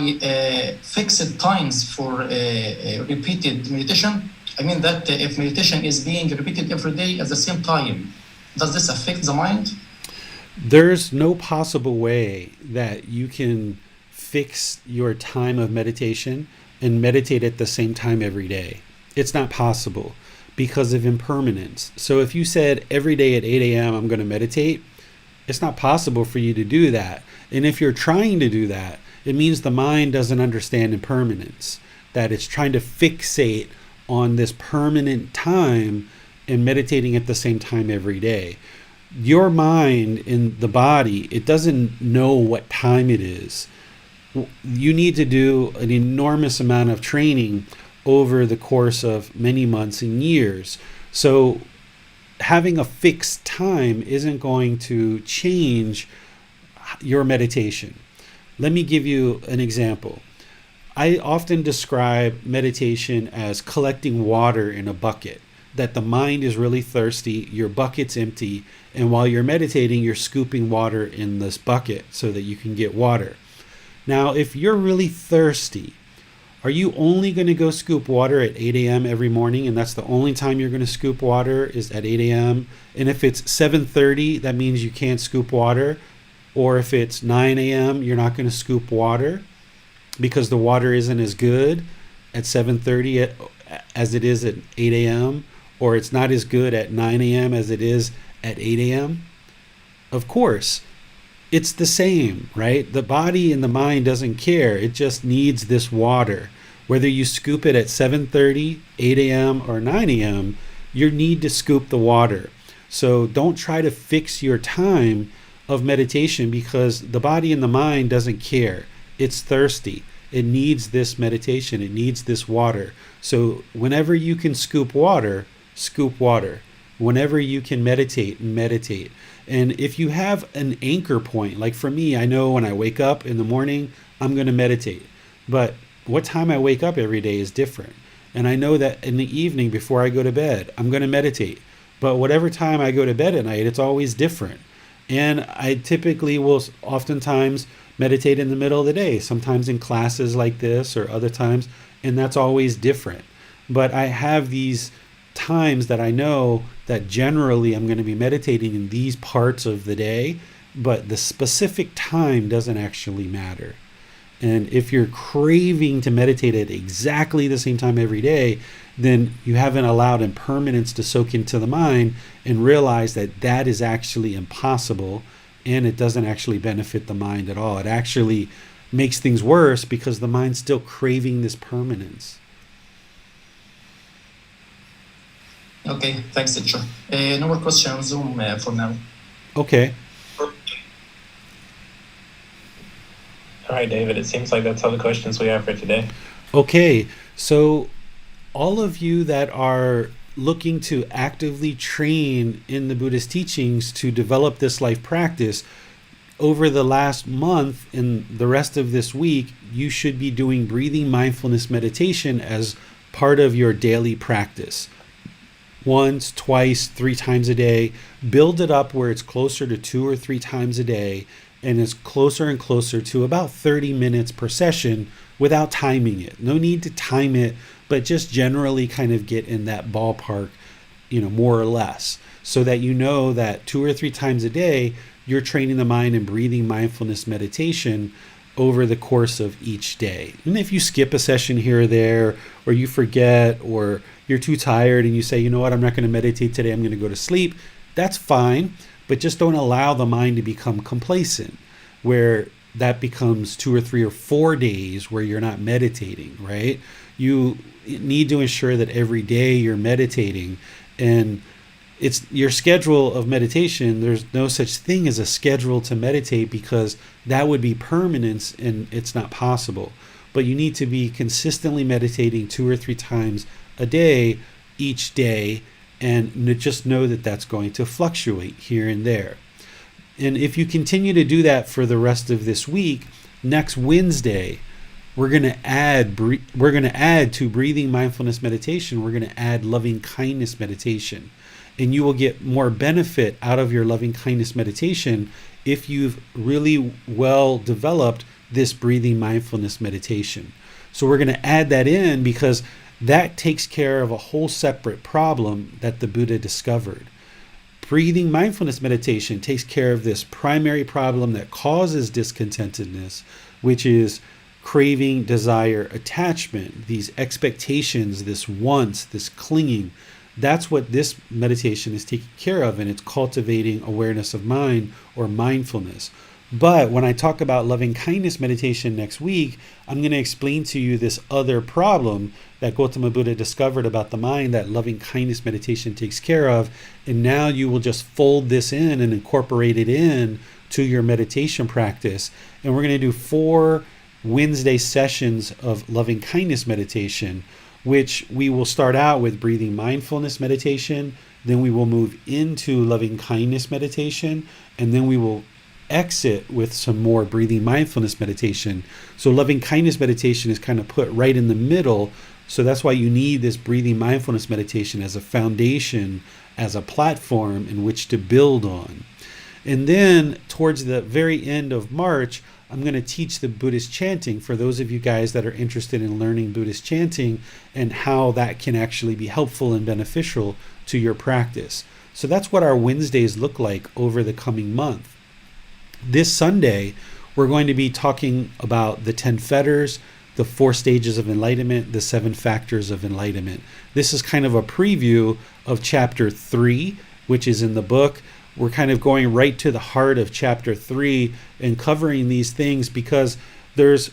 fixed times for repeated meditation? I mean that if meditation is being repeated every day at the same time, does this affect the mind? There's no possible way that you can fix your time of meditation and meditate at the same time every day. It's not possible because of impermanence. So if you said every day at 8 a.m. I'm going to meditate, it's not possible for you to do that. And if you're trying to do that, it means the mind doesn't understand impermanence, that it's trying to fixate on this permanent time and meditating at the same time every day. Your mind in the body, it doesn't know what time it is. You need to do an enormous amount of training over the course of many months and years. So having a fixed time isn't going to change your meditation. Let me give you an example. I often describe meditation as collecting water in a bucket, that the mind is really thirsty, your bucket's empty, and while you're meditating, you're scooping water in this bucket so that you can get water. Now, if you're really thirsty, are you only going to go scoop water at 8 a.m. every morning, and that's the only time you're going to scoop water is at 8 a.m.? And if it's 7:30, that means you can't scoop water. Or if it's 9 a.m., you're not going to scoop water because the water isn't as good at 7:30 as it is at 8 a.m., or it's not as good at 9 a.m. as it is at 8 a.m. Of course, it's the same, right? The body and the mind doesn't care. It just needs this water. Whether you scoop it at 7:30, 8 a.m., or 9 a.m., you need to scoop the water. So don't try to fix your time of meditation, because the body and the mind doesn't care. It's thirsty. It needs this meditation. It needs this water. So whenever you can scoop water, scoop water. Whenever you can meditate, meditate. And if you have an anchor point, like for me, I know when I wake up in the morning, I'm going to meditate. But what time I wake up every day is different. And I know that in the evening before I go to bed, I'm going to meditate. But whatever time I go to bed at night, it's always different. And I typically will oftentimes meditate in the middle of the day, sometimes in classes like this or other times, and that's always different. But I have these times that I know that generally I'm going to be meditating in these parts of the day, but the specific time doesn't actually matter. And if you're craving to meditate at exactly the same time every day, then you haven't allowed impermanence to soak into the mind and realize that that is actually impossible, and it doesn't actually benefit the mind at all. It actually makes things worse because the mind's still craving this permanence. Okay, thanks, teacher. No more questions on Zoom for now. Okay. All right, David, it seems like that's all the questions we have for today. Okay, so all of you that are looking to actively train in the Buddhist teachings to develop this life practice, over the last month and the rest of this week, you should be doing breathing mindfulness meditation as part of your daily practice. Once, twice, 3 times a day. Build it up where it's closer to 2 or 3 times a day, and it's closer and closer to about 30 minutes per session without timing it. No need to time it, but just generally kind of get in that ballpark, more or less, so that you know that 2 or 3 times a day, you're training the mind in breathing mindfulness meditation over the course of each day. And if you skip a session here or there, or you forget, or you're too tired and you say, you know what, I'm not going to meditate today, I'm going to go to sleep, that's fine. But just don't allow the mind to become complacent, where that becomes 2 or 3 or 4 days where you're not meditating, right? You need to ensure that every day you're meditating, and it's your schedule of meditation. There's no such thing as a schedule to meditate, because that would be permanence and it's not possible. But you need to be consistently meditating 2 or 3 times a day, each day, and just know that that's going to fluctuate here and there. And if you continue to do that for the rest of this week, next Wednesday, we're going to add to breathing mindfulness meditation, we're going to add loving kindness meditation. And you will get more benefit out of your loving kindness meditation if you've really well developed this breathing mindfulness meditation. So we're going to add that in, because that takes care of a whole separate problem that the Buddha discovered. Breathing mindfulness meditation takes care of this primary problem that causes discontentedness, which is craving, desire, attachment, these expectations, this wants, this clinging. That's what this meditation is taking care of, and it's cultivating awareness of mind, or mindfulness. But when I talk about loving kindness meditation next week, I'm going to explain to you this other problem that Gotama Buddha discovered about the mind that loving kindness meditation takes care of. And now you will just fold this in and incorporate it in to your meditation practice. And we're going to do 4 Wednesday sessions of loving kindness meditation, which we will start out with breathing mindfulness meditation. Then we will move into loving kindness meditation, and then we will exit with some more breathing mindfulness meditation. So loving kindness meditation is kind of put right in the middle. So that's why you need this breathing mindfulness meditation as a foundation, as a platform in which to build on. And then towards the very end of March, I'm going to teach the Buddhist chanting for those of you guys that are interested in learning Buddhist chanting and how that can actually be helpful and beneficial to your practice. So that's what our Wednesdays look like over the coming month. This Sunday, we're going to be talking about the 10 fetters, the 4 stages of enlightenment, the 7 factors of enlightenment. This is kind of a preview of chapter 3, which is in the book. We're kind of going right to the heart of chapter 3 and covering these things, because there's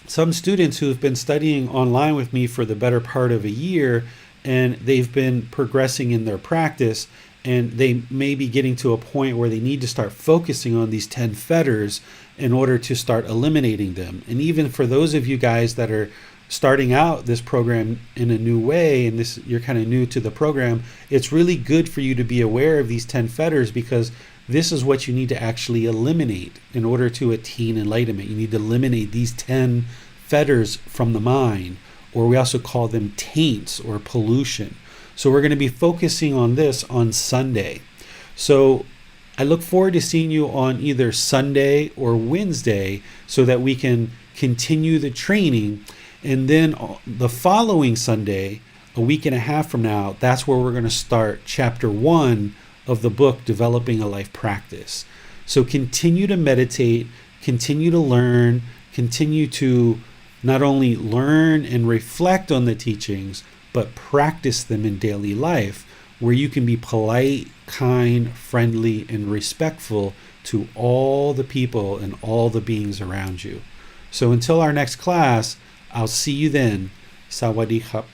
some students who have been studying online with me for the better part of a year, and they've been progressing in their practice, and they may be getting to a point where they need to start focusing on these 10 fetters in order to start eliminating them. And even for those of you guys that are starting out this program in a new way, and you're kind of new to the program, it's really good for you to be aware of these 10 fetters, because this is what you need to actually eliminate in order to attain enlightenment. You need to eliminate these 10 fetters from the mind, or we also call them taints or pollution. So we're going to be focusing on this on Sunday. So I look forward to seeing you on either Sunday or Wednesday so that we can continue the training. And then the following Sunday, a week and a half from now, that's where we're going to start chapter 1 of the book, Developing a Life Practice. So continue to meditate, continue to learn, continue to not only learn and reflect on the teachings, but practice them in daily life, where you can be polite, kind, friendly, and respectful to all the people and all the beings around you. So until our next class, I'll see you then. Sawadee khap.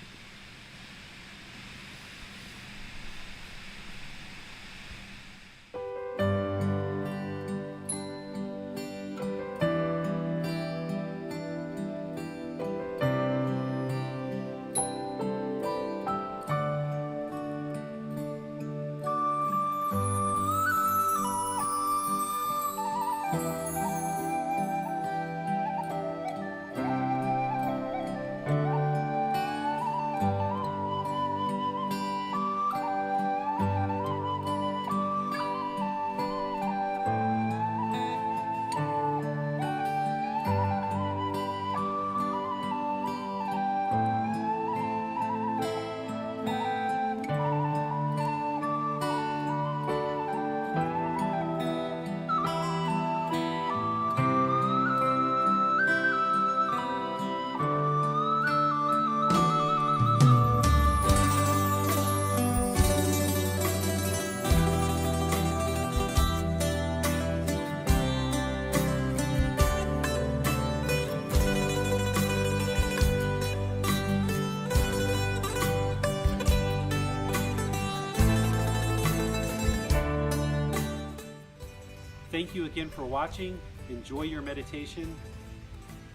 Thank you again for watching. Enjoy your meditation.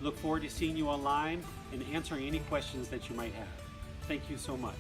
Look forward to seeing you online and answering any questions that you might have. Thank you so much.